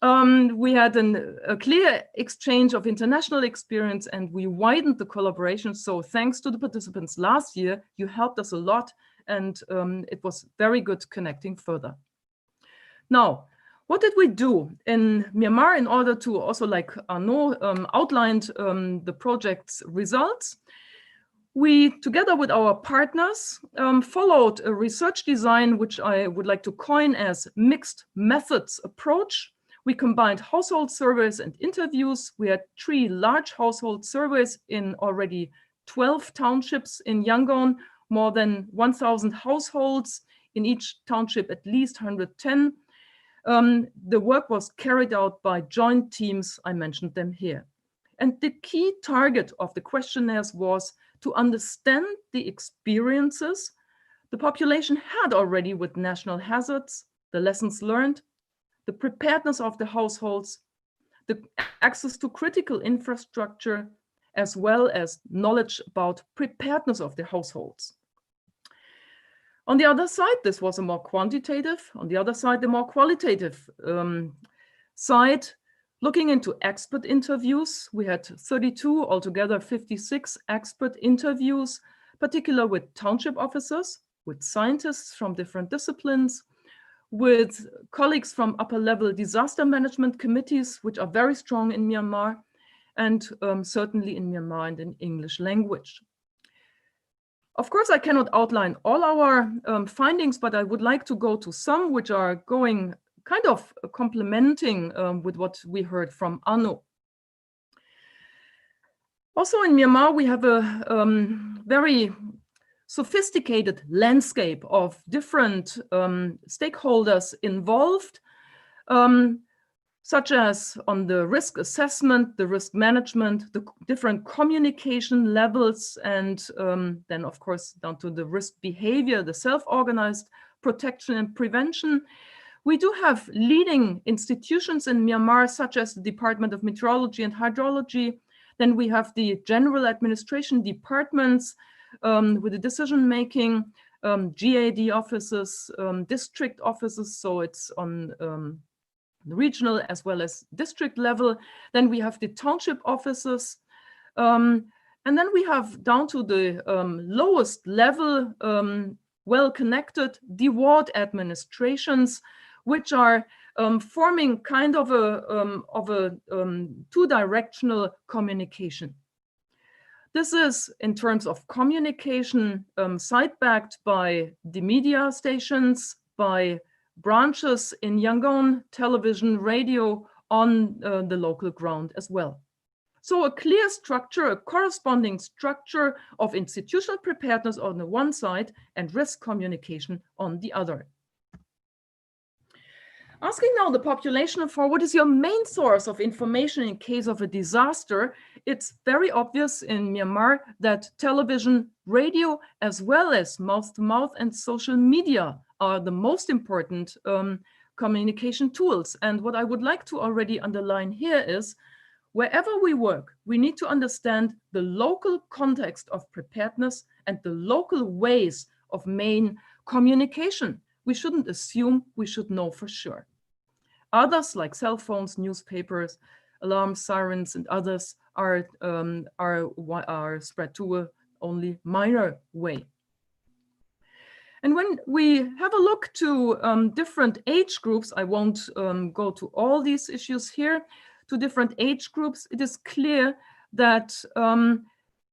We had a clear exchange of international experience, and we widened the collaboration. So thanks to the participants last year, you helped us a lot, and it was very good connecting further. Now, what did we do in Myanmar in order to also, like Arnaud outlined the project's results? We, together with our partners, followed a research design, which I would like to coin as mixed methods approach. We combined household surveys and interviews. We had 3 large household surveys in already 12 townships in Yangon, more than 1,000 households, in each township at least 110. The work was carried out by joint teams, I mentioned them here. And the key target of the questionnaires was to understand the experiences the population had already with national hazards, the lessons learned, the preparedness of the households, the access to critical infrastructure, as well as knowledge about preparedness of the households. On the other side, this was a more quantitative. On the other side, the more qualitative side, looking into expert interviews. We had 32, altogether 56 expert interviews, particularly with township officers, with scientists from different disciplines, with colleagues from upper-level disaster management committees, which are very strong in Myanmar, and certainly in Myanmar and in English language. Of course, I cannot outline all our findings, but I would like to go to some which are going kind of complementing with what we heard from Anu. Also in Myanmar, we have a very sophisticated landscape of different stakeholders involved, such as on the risk assessment, the risk management, the different communication levels, and then of course down to the risk behavior, the self-organized protection and prevention. We do have leading institutions in Myanmar, such as the Department of Meteorology and Hydrology. Then we have the general administration departments with the decision-making, GAD offices, district offices, so it's on the regional as well as district level. Then we have the township offices. And then we have down to the lowest level, well-connected, the ward administrations, which are forming kind of a two-directional communication. This is in terms of communication side-backed by the media stations, by branches in Yangon, television, radio, on the local ground as well. So a clear structure, a corresponding structure of institutional preparedness on the one side and risk communication on the other. Asking now the population for what is your main source of information in case of a disaster, it's very obvious in Myanmar that television, radio, as well as mouth-to-mouth and social media are the most important communication tools. And what I would like to already underline here is, wherever we work, we need to understand the local context of preparedness and the local ways of main communication. We shouldn't assume, we should know for sure. Others like cell phones, newspapers, alarm sirens, and others are spread to a only minor way. And when we have a look to different age groups, I won't go to all these issues here, to different age groups, it is clear that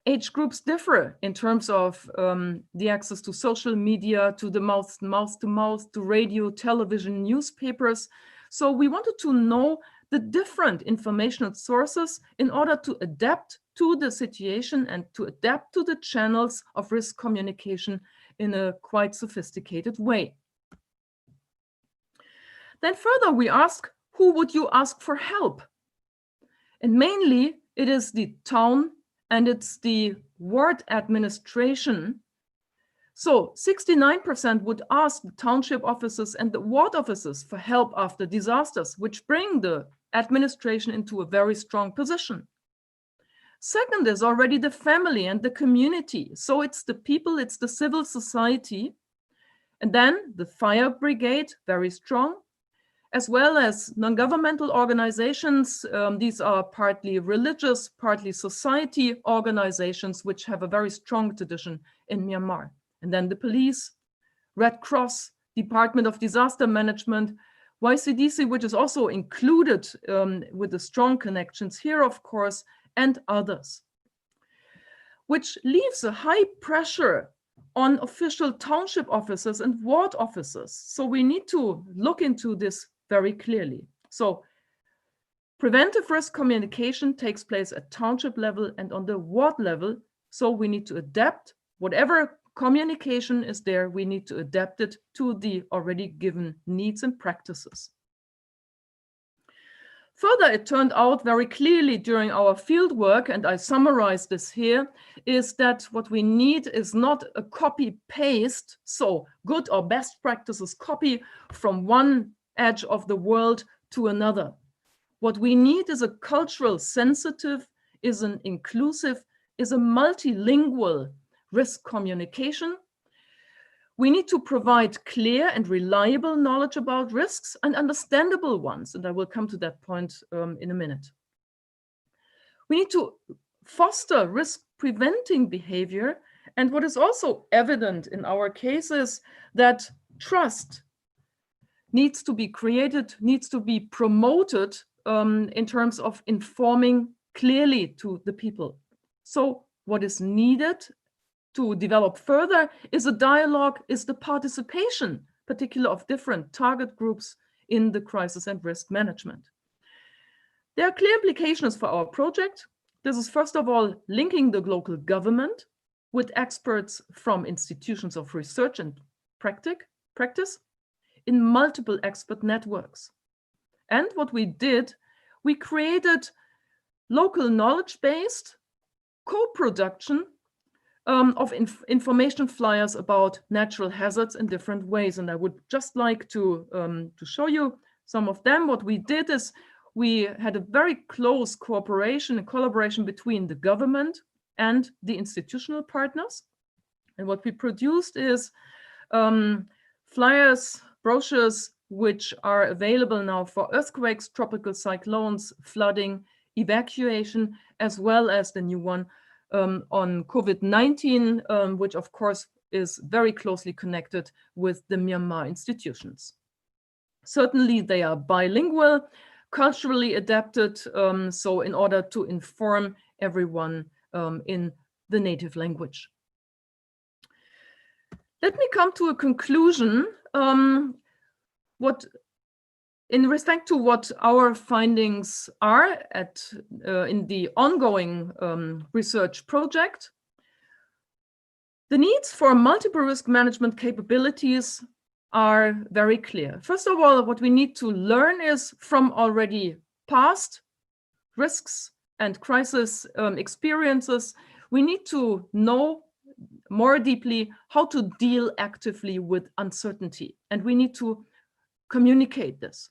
age groups differ in terms of the access to social media, to the mouth-to-mouth, to radio, television, newspapers. So we wanted to know the different informational sources in order to adapt to the situation and to adapt to the channels of risk communication in a quite sophisticated way. Then further, we ask, who would you ask for help? And mainly it is the town and it's the ward administration. So 69% would ask the township officers and the ward officers for help after disasters, which bring the administration into a very strong position. Second is already the family and the community. So it's the people, it's the civil society. And then the fire brigade, very strong, as well as non-governmental organizations. These are partly religious, partly society organizations, which have a very strong tradition in Myanmar. And then the police, Red Cross, Department of Disaster Management, YCDC, which is also included with the strong connections here, of course, and others, which leaves a high pressure on official township officers and ward officers. So we need to look into this very clearly. So preventive risk communication takes place at township level and on the ward level. So we need to adapt whatever communication is there, we need to adapt it to the already given needs and practices. Further, it turned out very clearly during our field work, and I summarize this here, is that what we need is not a copy-paste, so good or best practices copy from one edge of the world to another. What we need is a cultural sensitive, is an inclusive, is a multilingual risk communication. We need to provide clear and reliable knowledge about risks and understandable ones, and I will come to that point in a minute. We need to foster risk preventing behavior, and what is also evident in our case is that trust needs to be created, needs to be promoted in terms of informing clearly to the people. So what is needed to develop further is a dialogue, is the participation, particularly of different target groups in the crisis and risk management. There are clear implications for our project. This is first of all linking the local government with experts from institutions of research and practice in multiple expert networks. And what we did, we created local knowledge-based co-production of information flyers about natural hazards in different ways. And I would just like to show you some of them. What we did is we had a very close cooperation and collaboration between the government and the institutional partners. And what we produced is flyers, brochures, which are available now for earthquakes, tropical cyclones, flooding, evacuation, as well as the new one on COVID-19, which of course is very closely connected with the Myanmar institutions. Certainly they are bilingual, culturally adapted, so in order to inform everyone in the native language. Let me come to a conclusion. In respect to what our findings are in the ongoing research project, the needs for multiple risk management capabilities are very clear. First of all, what we need to learn is from already past risks and crisis experiences, we need to know more deeply how to deal actively with uncertainty, and we need to communicate this.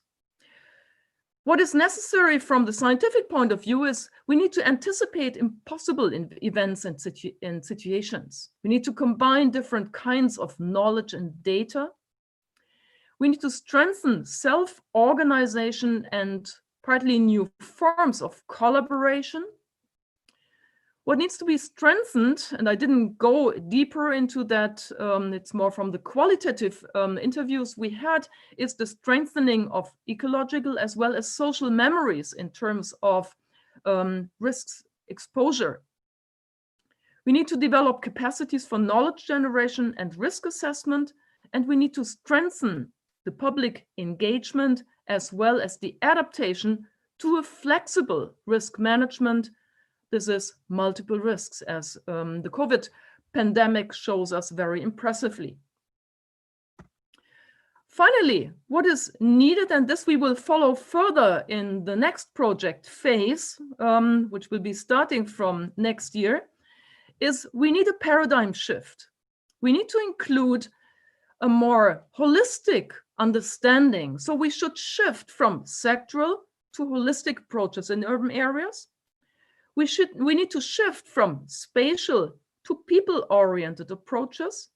What is necessary from the scientific point of view is we need to anticipate impossible events and situations. We need to combine different kinds of knowledge and data. We need to strengthen self-organization and partly new forms of collaboration. What needs to be strengthened, and I didn't go deeper into that, it's more from the qualitative interviews we had, is the strengthening of ecological as well as social memories in terms of risks exposure. We need to develop capacities for knowledge generation and risk assessment, and we need to strengthen the public engagement as well as the adaptation to a flexible risk management. This is multiple risks, as the COVID pandemic shows us very impressively. Finally, what is needed, and this we will follow further in the next project phase, which will be starting from next year, is we need a paradigm shift. We need to include a more holistic understanding. So we should shift from sectoral to holistic approaches in urban areas. We need to shift from spatial to people-oriented approaches.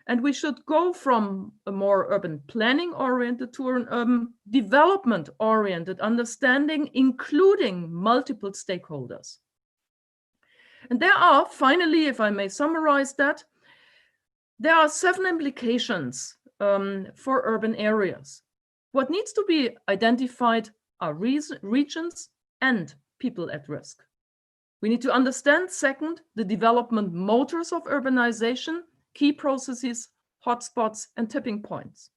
And we should go from a more urban planning-oriented to an urban development-oriented understanding, including multiple stakeholders. And there are, finally, if I may summarize that, there are 7 implications for urban areas. What needs to be identified are regions and people at risk. We need to understand, second, the development motors of urbanization, key processes, hotspots, and tipping points.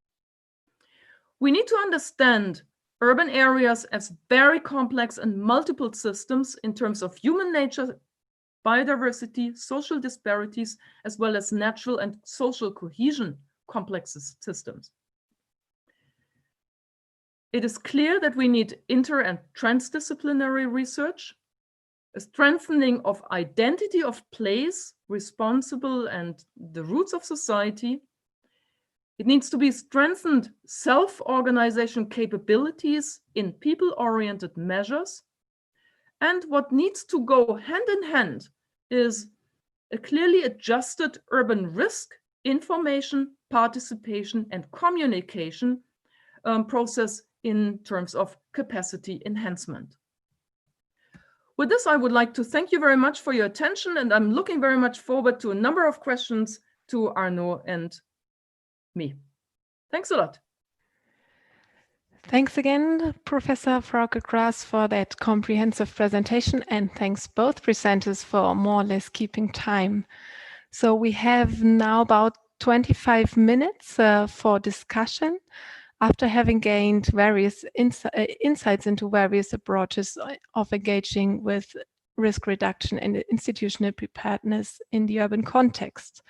We need to understand urban areas as very complex and multiple systems in terms of human nature, biodiversity, social disparities, as well as natural and social cohesion complex systems. It is clear that we need inter- and transdisciplinary research, a strengthening of identity of place, responsible, and the roots of society. It needs to be strengthened self-organization capabilities in people-oriented measures. And what needs to go hand in hand is a clearly adjusted urban risk, information, participation, and communication process in terms of capacity enhancement. With this, I would like to thank you very much for your attention, and I'm looking very much forward to a number of questions to Arnaud and me. Thanks a lot. Thanks again, Professor Frauke Grass, for that comprehensive presentation, and thanks both presenters for more or less keeping time. So we have now about 25 minutes for discussion after having gained various insights into various approaches of engaging with risk reduction and institutional preparedness in the urban context.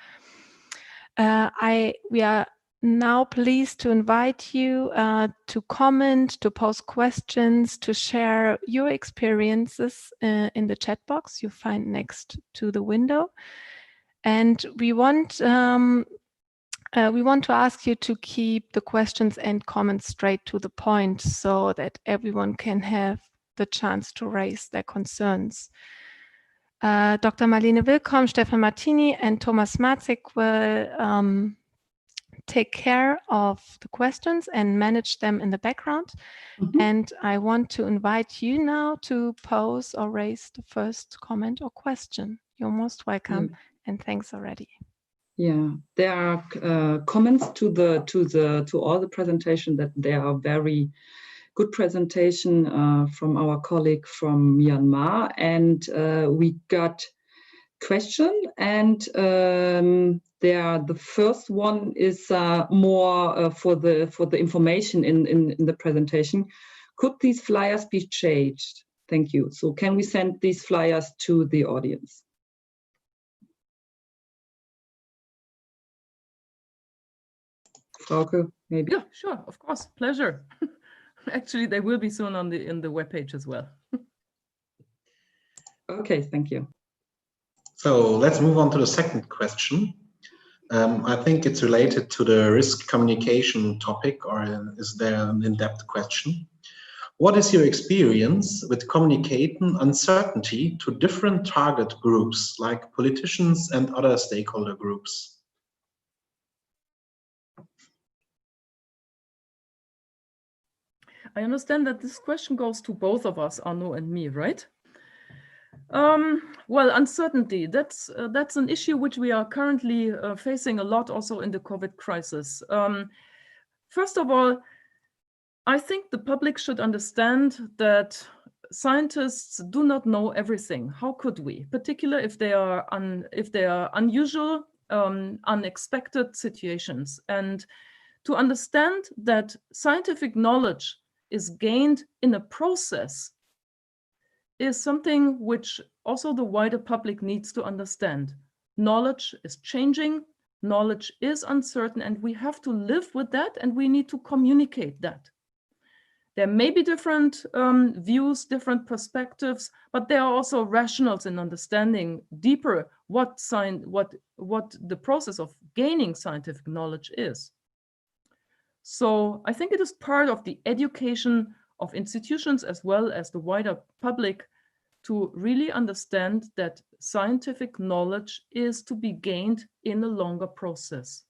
We are now pleased to invite you to comment, to pose questions, to share your experiences in the chat box you find next to the window. And we want to ask you to keep the questions and comments straight to the point so that everyone can have the chance to raise their concerns. Dr. Marlene Willkomm, Stefan Martini, and Thomas Matzek will take care of the questions and manage them in the background. Mm-hmm. And I want to invite you now to pose or raise the first comment or question. You're most welcome, and thanks already. Yeah, there are comments to all the presentation that there are very good presentation from our colleague from Myanmar, and we got question, and the first one is more for the information in the presentation. Could these flyers be changed? Thank you. So can we send these flyers to the audience? Frauke, maybe? Yeah, sure, of course, pleasure. Actually, they will be soon on in the webpage as well. Okay, thank you. So let's move on to the second question. I think it's related to the risk communication topic, or is there an in-depth question? What is your experience with communicating uncertainty to different target groups, like politicians and other stakeholder groups? I understand that this question goes to both of us, Arnaud and me, right? Well, uncertainty, that's an issue which we are currently facing a lot also in the COVID crisis. First of all, I think the public should understand that scientists do not know everything. How could we? Particularly if they are unusual, unexpected situations. And to understand that scientific knowledge is gained in a process is something which also the wider public needs to understand. Knowledge is changing, knowledge is uncertain, and we have to live with that, and we need to communicate that. There may be different views, different perspectives, but there are also rationals in understanding deeper what the process of gaining scientific knowledge is. So I think it is part of the education of institutions as well as the wider public to really understand that scientific knowledge is to be gained in a longer process.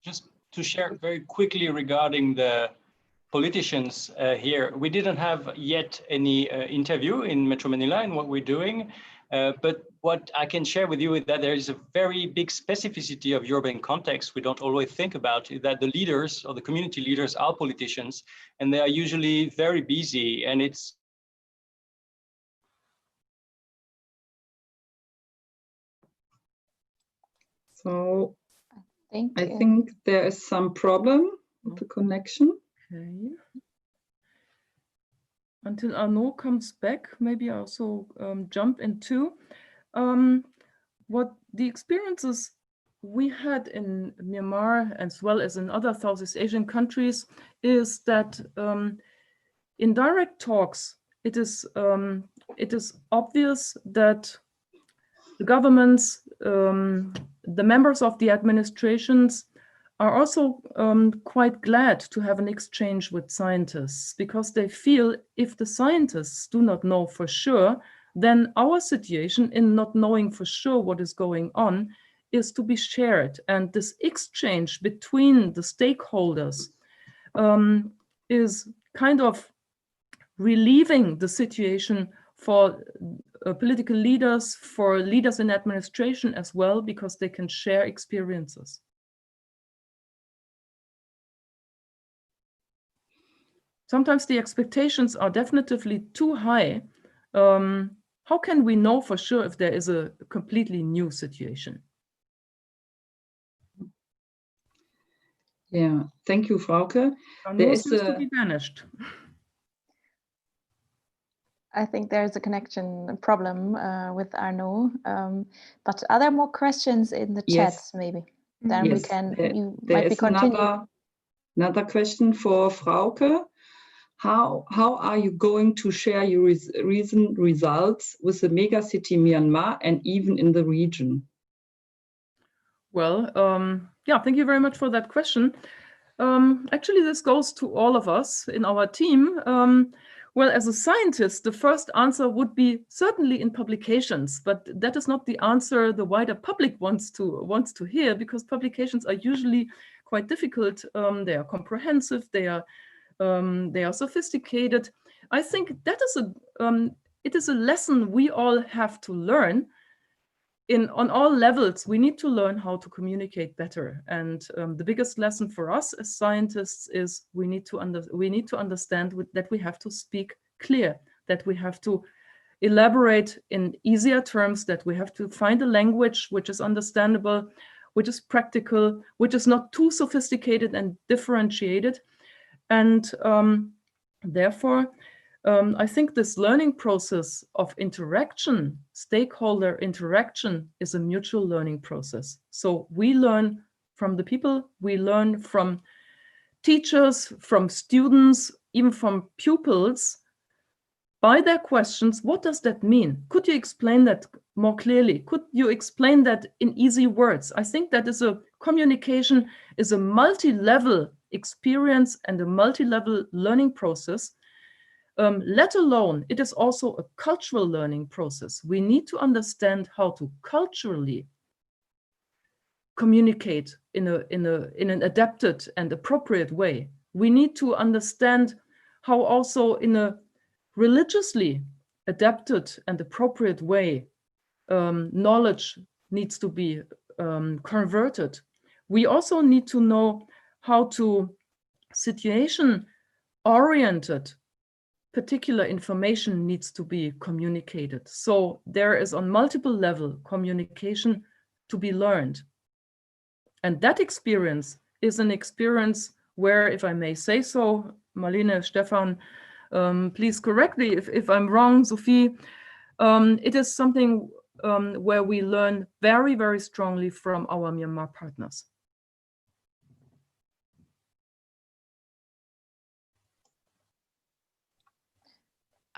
Just to share very quickly regarding the politicians here, we didn't have yet any interview in Metro Manila in what we're doing. But what I can share with you is that there is a very big specificity of urban context we don't always think about, is that the leaders or the community leaders are politicians, and they are usually very busy, and it's so I think there is some problem with the connection. Okay. Until Arnaud comes back, maybe I also jump into what the experiences we had in Myanmar as well as in other Southeast Asian countries is that in direct talks, it is obvious that the governments, the members of the administrations are also quite glad to have an exchange with scientists, because they feel if the scientists do not know for sure, then our situation in not knowing for sure what is going on is to be shared. And this exchange between the stakeholders is kind of relieving the situation for political leaders, for leaders in administration as well, because they can share experiences. Sometimes the expectations are definitively too high. How can we know for sure if there is a completely new situation? Yeah, thank you, Frauke. There seems to be vanished. I think there's a connection problem with Arnaud. But are there more questions in the chat, maybe? Then yes, we can, you there might be continue. Another question for Frauke. How are you going to share your recent results with the megacity Myanmar and even in the region? Well, yeah, thank you very much for that question. Actually, this goes to all of us in our team. Well, as a scientist, the first answer would be certainly in publications, but that is not the answer the wider public wants to hear, because publications are usually quite difficult. They are comprehensive. They are sophisticated. I think that is it is a lesson we all have to learn. On all levels, we need to learn how to communicate better. And the biggest lesson for us as scientists is we need to understand that we have to speak clear, that we have to elaborate in easier terms, that we have to find a language which is understandable, which is practical, which is not too sophisticated and differentiated. And therefore, I think this learning process of interaction, stakeholder interaction, is a mutual learning process. So we learn from the people, we learn from teachers, from students, even from pupils, by their questions. What does that mean? Could you explain that more clearly? Could you explain that in easy words? I think that is communication is a multi-level experience and a multi-level learning process. Let alone, it is also a cultural learning process. We need to understand how to culturally communicate in an adapted and appropriate way. We need to understand how also in a religiously adapted and appropriate way knowledge needs to be converted. We also need to know how to situation-oriented particular information needs to be communicated. So there is on multiple level communication to be learned. And that experience is an experience where, if I may say so, Marlene, Stefan, please correct me if I'm wrong, Sophie, it is something where we learn very, very strongly from our Myanmar partners.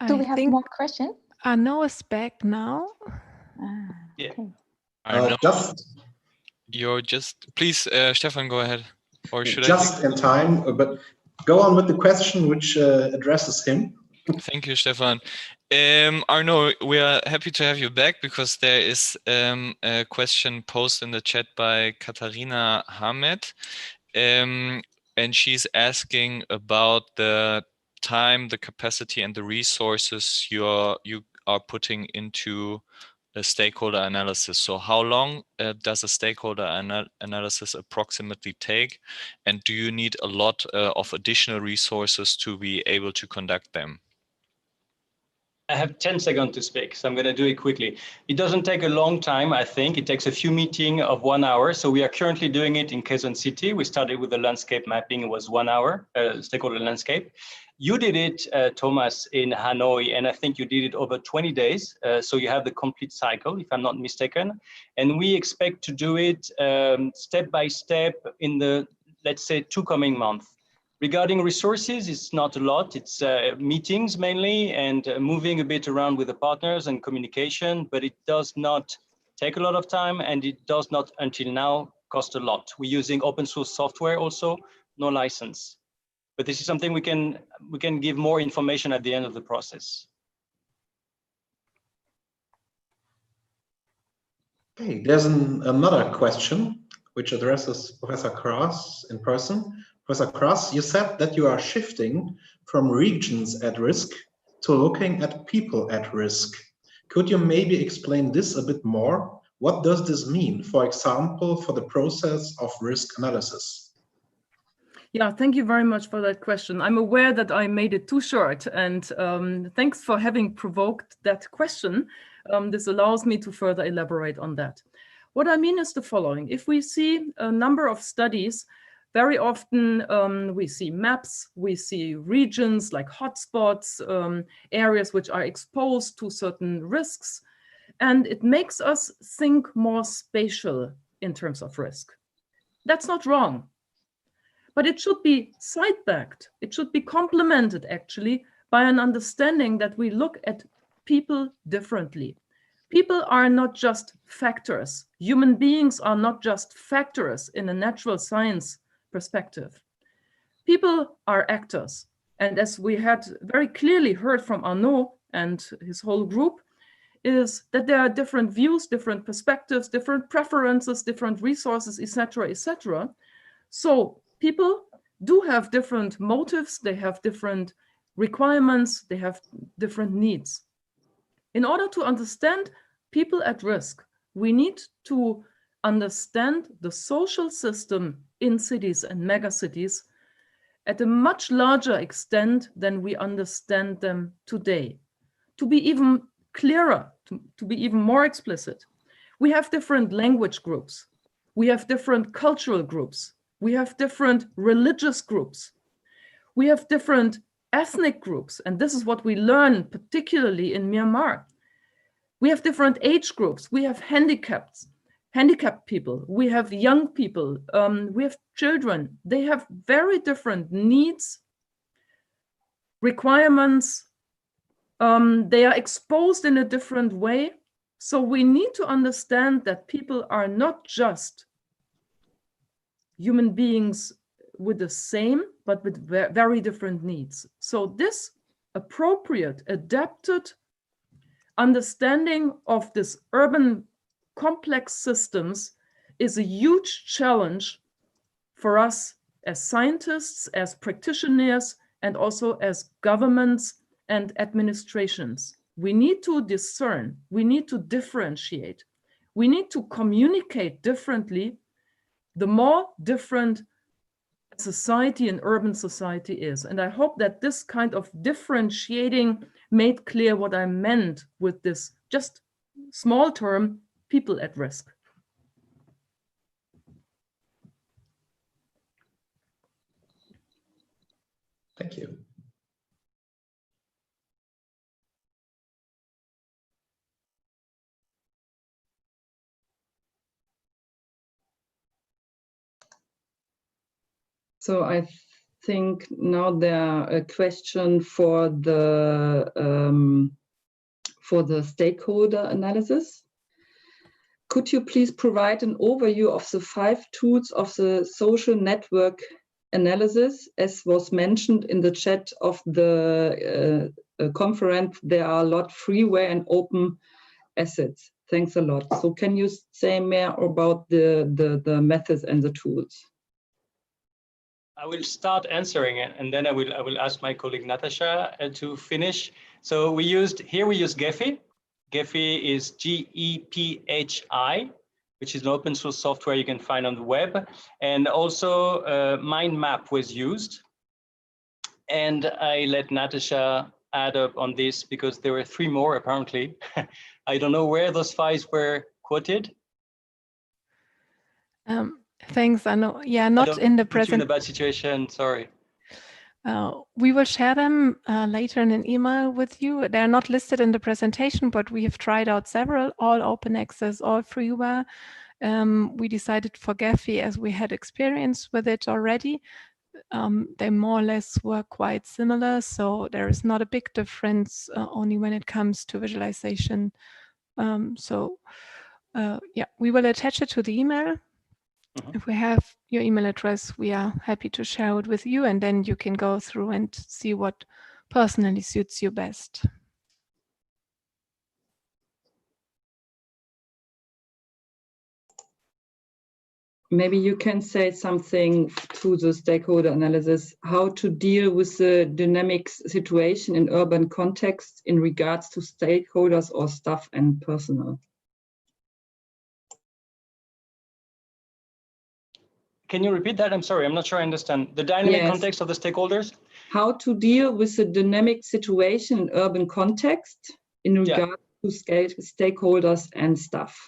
Do we have more questions? Arnaud is back now. Yeah. Okay. Please, Stefan, go ahead. Or should just in time, but go on with the question which addresses him. Thank you, Stefan. Arnaud, we are happy to have you back because there is a question posted in the chat by Katharina Hamed, and she's asking about the time, the capacity, and the resources you are putting into a stakeholder analysis. So how long does a stakeholder analysis approximately take? And do you need a lot of additional resources to be able to conduct them? I have 10 seconds to speak, so I'm going to do it quickly. It doesn't take a long time, I think. It takes a few meetings of 1 hour. So we are currently doing it in Quezon City. We started with the landscape mapping. It was 1 hour, stakeholder landscape. You did it, Thomas, in Hanoi, and I think you did it over 20 days. So you have the complete cycle, if I'm not mistaken. And we expect to do it step by step in the, let's say, 2 coming months. Regarding resources, it's not a lot. It's meetings mainly and moving a bit around with the partners and communication, but it does not take a lot of time, and it does not until now cost a lot. We're using open source software also, no license. But this is something we can give more information at the end of the process. Okay, there's another question which addresses Professor Cross in person. Professor Cross, you said that you are shifting from regions at risk to looking at people at risk. Could you maybe explain this a bit more? What does this mean, for example, for the process of risk analysis? Yeah, thank you very much for that question. I'm aware that I made it too short, and thanks for having provoked that question. This allows me to further elaborate on that. What I mean is the following. If we see a number of studies, very often we see maps, we see regions like hotspots, areas which are exposed to certain risks, and it makes us think more spatial in terms of risk. That's not wrong. But it should be side-backed. It should be complemented, actually, by an understanding that we look at people differently. People are not just factors. Human beings are not just factors in a natural science perspective. People are actors. And as we had very clearly heard from Arnaud and his whole group, is that there are different views, different perspectives, different preferences, different resources, etc., etc. So people do have different motives, they have different requirements, they have different needs. In order to understand people at risk, we need to understand the social system in cities and megacities at a much larger extent than we understand them today. To be even clearer, to be even more explicit, we have different language groups, we have different cultural groups, we have different religious groups. We have different ethnic groups. And this is what we learn, particularly in Myanmar. We have different age groups. We have handicapped people. We have young people. We have children. They have very different needs, requirements. They are exposed in a different way. So we need to understand that people are not just human beings with the same, but with very different needs. So this appropriate, adapted understanding of this urban complex systems is a huge challenge for us as scientists, as practitioners, and also as governments and administrations. We need to discern, we need to differentiate, we need to communicate differently the more different society and urban society is. And I hope that this kind of differentiating made clear what I meant with this just small term, people at risk. Thank you. So I think now there are a question for the stakeholder analysis. Could you please provide an overview of the 5 tools of the social network analysis? As was mentioned in the chat of the conference, there are a lot freeware and open assets. Thanks a lot. So can you say more about the methods and the tools? I will start answering it, and then I will ask my colleague Natasha to finish. So we use Gephi. Gephi is G-E-P-H-I, which is an open source software you can find on the web. And also mind map was used. And I let Natasha add up on this because there were 3 more apparently. I don't know where those files were quoted. Thanks, Arno. Yeah, not in the present. In a bad situation, sorry. We will share them later in an email with you. They're not listed in the presentation, but we have tried out several, all open access, all freeware. We decided for Gephi as we had experience with it already. They more or less were quite similar, so there is not a big difference only when it comes to visualization. So yeah, we will attach it to the email. If we have your email address, we are happy to share it with you, and then you can go through and see what personally suits you best. Maybe you can say something to the stakeholder analysis, how to deal with the dynamic situation in urban context in regards to stakeholders or staff and personnel. Can you repeat that? I'm sorry, I'm not sure I understand. The dynamic context of the stakeholders? How to deal with the dynamic situation in urban context in regard to stakeholders and staff.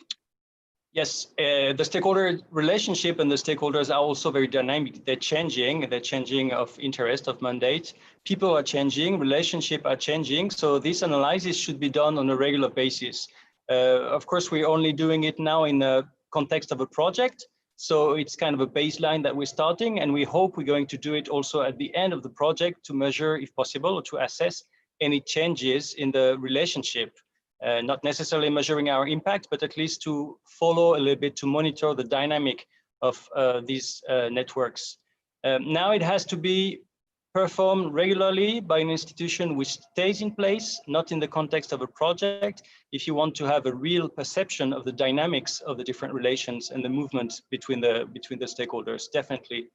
Yes, the stakeholder relationship and the stakeholders are also very dynamic. They're changing of interest, of mandate. People are changing, relationships are changing. So this analysis should be done on a regular basis. Of course, we're only doing it now in the context of a project. So it's kind of a baseline that we're starting, and we hope we're going to do it also at the end of the project to measure, if possible, or to assess any changes in the relationship. Not necessarily measuring our impact, but at least to follow a little bit, to monitor the dynamic of these networks. Now it has to be performed regularly by an institution which stays in place, not in the context of a project, if you want to have a real perception of the dynamics of the different relations and the movement between the stakeholders, definitely.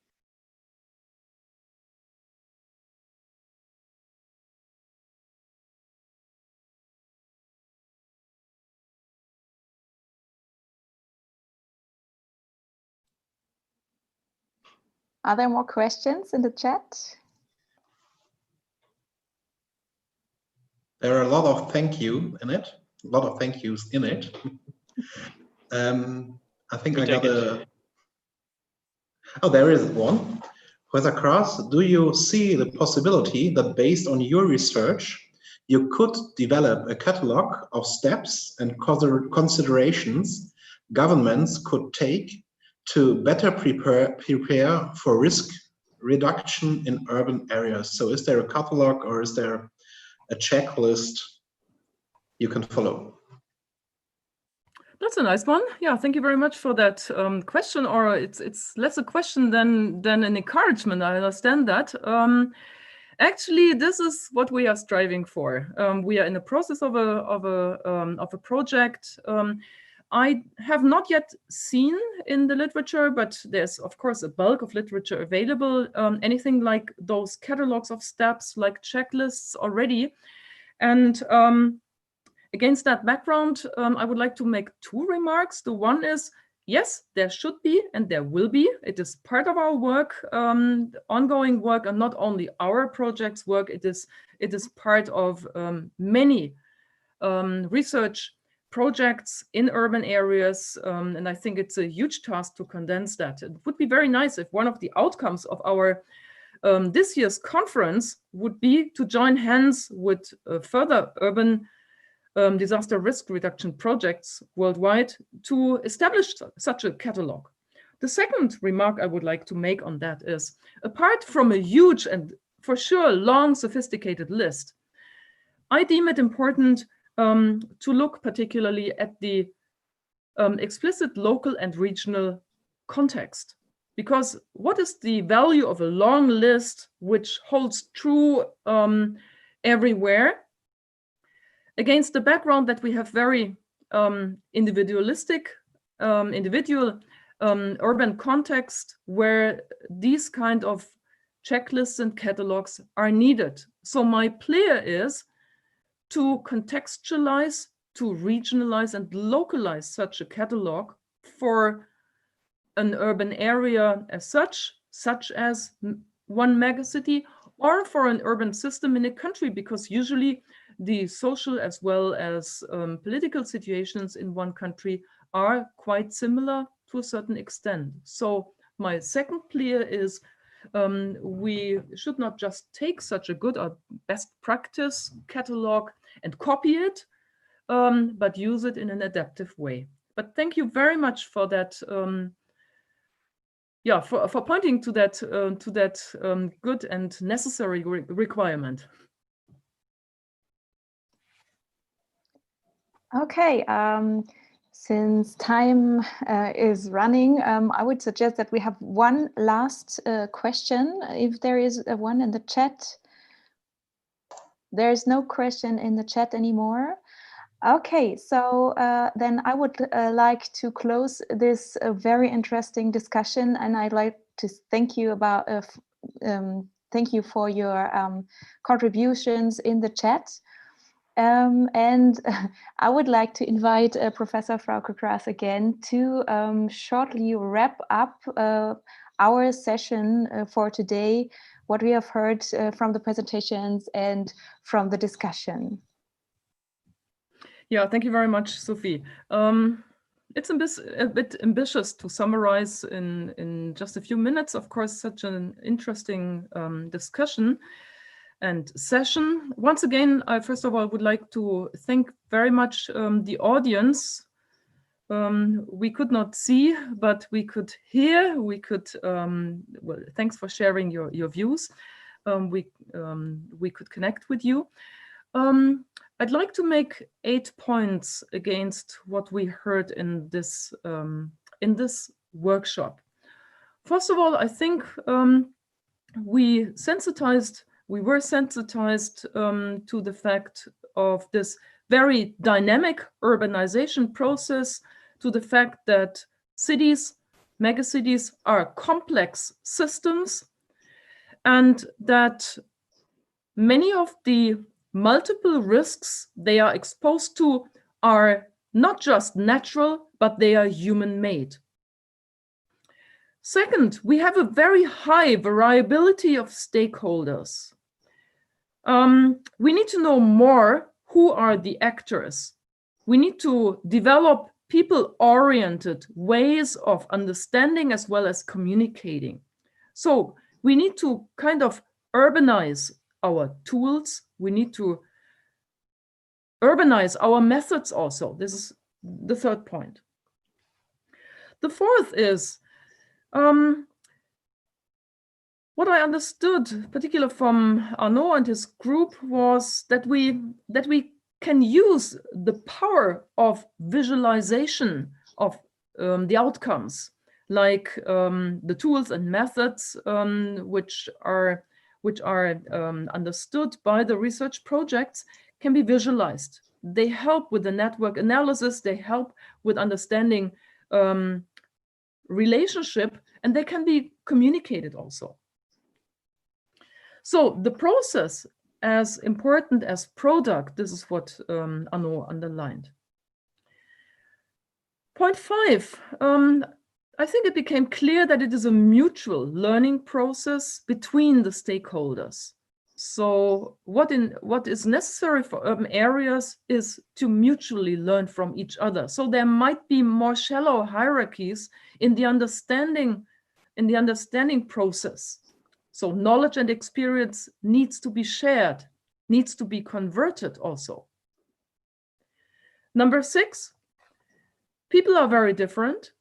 Are there more questions in the chat? There are a lot of thank you in it, a lot of thank yous in it. I think I got a... Oh, there is one. Professor Kraus, do you see the possibility that based on your research, you could develop a catalog of steps and considerations governments could take to better prepare for risk reduction in urban areas? So is there a catalog or is there a checklist you can follow? That's a nice one. Yeah, thank you very much for that question. Or it's less a question than an encouragement. I understand that. Actually, this is what we are striving for. We are in the process of a project. I have not yet seen in the literature, but there's of course a bulk of literature available. Anything like those catalogs of steps, like checklists already, and. Against that background, I would like to make two remarks. The one is, yes, there should be and there will be. It is part of our work, ongoing work, and not only our project's work. It is part of many research projects in urban areas, and I think it's a huge task to condense that. It would be very nice if one of the outcomes of our this year's conference would be to join hands with further urban disaster risk reduction projects worldwide to establish such a catalog. The second remark I would like to make on that is, apart from a huge and for sure long sophisticated list, I deem it important to look particularly at the explicit local and regional context. Because what is the value of a long list which holds true everywhere, against the background that we have very individualistic, individual urban context where these kind of checklists and catalogs are needed. So my plea is to contextualize, to regionalize and localize such a catalog for an urban area as such as one megacity, or for an urban system in a country, because usually the social as well as political situations in one country are quite similar to a certain extent. So my second plea is we should not just take such a good or best practice catalog and copy it, but use it in an adaptive way. But thank you very much for that. Yeah, for pointing to that good and necessary requirement. Okay, Since time is running, I would suggest that we have one last question, if there is one in the chat. There is no question in the chat anymore. Okay, so then I would like to close this very interesting discussion, and I'd like to thank you thank you for your contributions in the chat. And I would like to invite Professor Frauke Grass again to shortly wrap up our session for today, what we have heard from the presentations and from the discussion. Yeah, thank you very much, Sophie. It's a bit ambitious to summarize in just a few minutes, of course, such an interesting discussion and session. Once again, I first of all would like to thank very much the audience. We could not see, but we could hear. We could. Well, thanks for sharing your views. We could connect with you. I'd like to make 8 points against what we heard in this workshop. First of all, I think we were sensitized to the fact of this very dynamic urbanization process, to the fact that cities, megacities are complex systems, and that many of the multiple risks they are exposed to are not just natural, but they are human-made. Second, we have a very high variability of stakeholders. We need to know more who are the actors. We need to develop people-oriented ways of understanding as well as communicating. So we need to kind of urbanize our tools. We need to urbanize our methods also. This is the third point. The fourth is what I understood, particularly from Arnaud and his group, was that we can use the power of visualization of the outcomes, like the tools and methods which are understood by the research projects can be visualized. They help with the network analysis. They help with understanding relationship, and they can be communicated also. So the process, as important as product, this is what Arnaud underlined. Point 5, I think it became clear that it is a mutual learning process between the stakeholders. So what is necessary for urban areas is to mutually learn from each other. So there might be more shallow hierarchies in the understanding process. So knowledge and experience needs to be shared, needs to be converted also. Number 6, people are very different.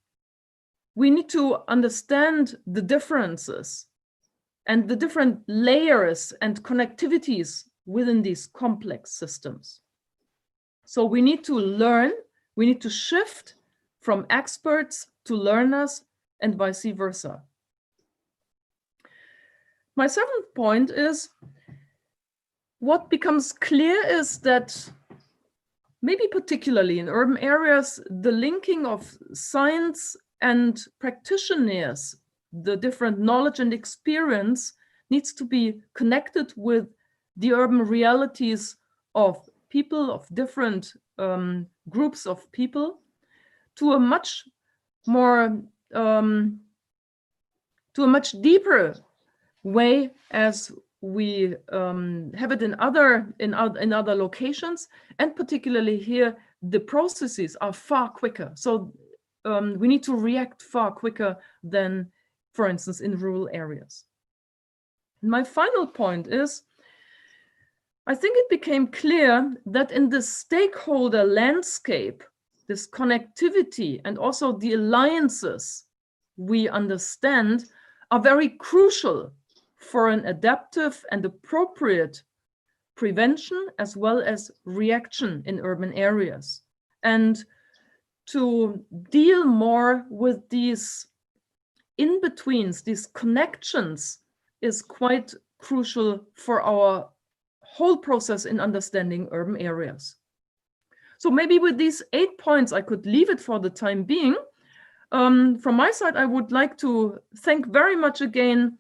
We need to understand the differences and the different layers and connectivities within these complex systems. So we need to learn, we need to shift from experts to learners and vice versa. My 7th point is, what becomes clear is that maybe particularly in urban areas, the linking of science and practitioners, the different knowledge and experience, needs to be connected with the urban realities of people, of different groups of people, to a much more, to a much deeper way as we have it in other locations, and particularly here, the processes are far quicker. So we need to react far quicker than, for instance, in rural areas. And my final point is, I think it became clear that in the stakeholder landscape, this connectivity and also the alliances we understand are very crucial for an adaptive and appropriate prevention as well as reaction in urban areas. And to deal more with these in-betweens, these connections, is quite crucial for our whole process in understanding urban areas. So maybe with these 8 points, I could leave it for the time being. From my side, I would like to thank very much again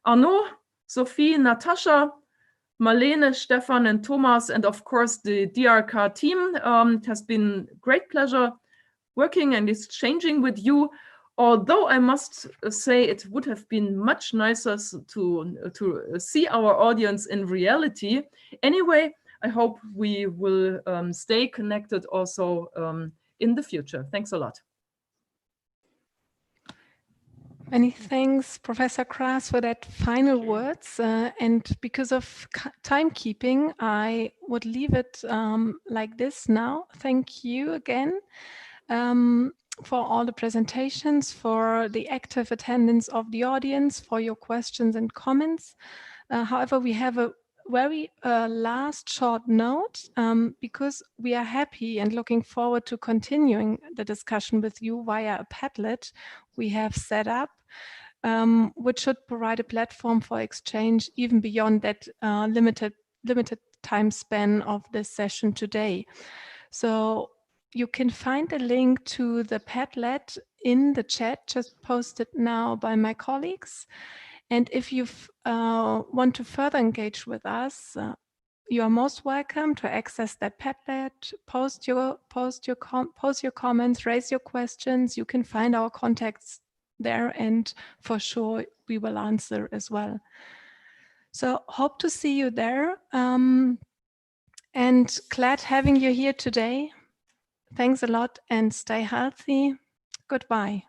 Arnaud, Sophie, Natasha, Marlene, Stefan, and Thomas, and of course the DRK team. It has been great pleasure working and exchanging with you. Although I must say it would have been much nicer to see our audience in reality. Anyway, I hope we will stay connected also in the future. Thanks a lot. Many thanks, Professor Kraas, for that final words. And because of timekeeping, I would leave it like this now. Thank you again for all the presentations, for the active attendance of the audience, for your questions and comments. However, we have a very last short note, because we are happy and looking forward to continuing the discussion with you via a Padlet we have set up, which should provide a platform for exchange even beyond that limited time span of this session today. So you can find a link to the Padlet in the chat just posted now by my colleagues. And if you want to further engage with us, you are most welcome to access that Padlet, post your comments, raise your questions. You can find our contacts there, and for sure we will answer as well. So hope to see you there, and glad having you here today. Thanks a lot and stay healthy. Goodbye.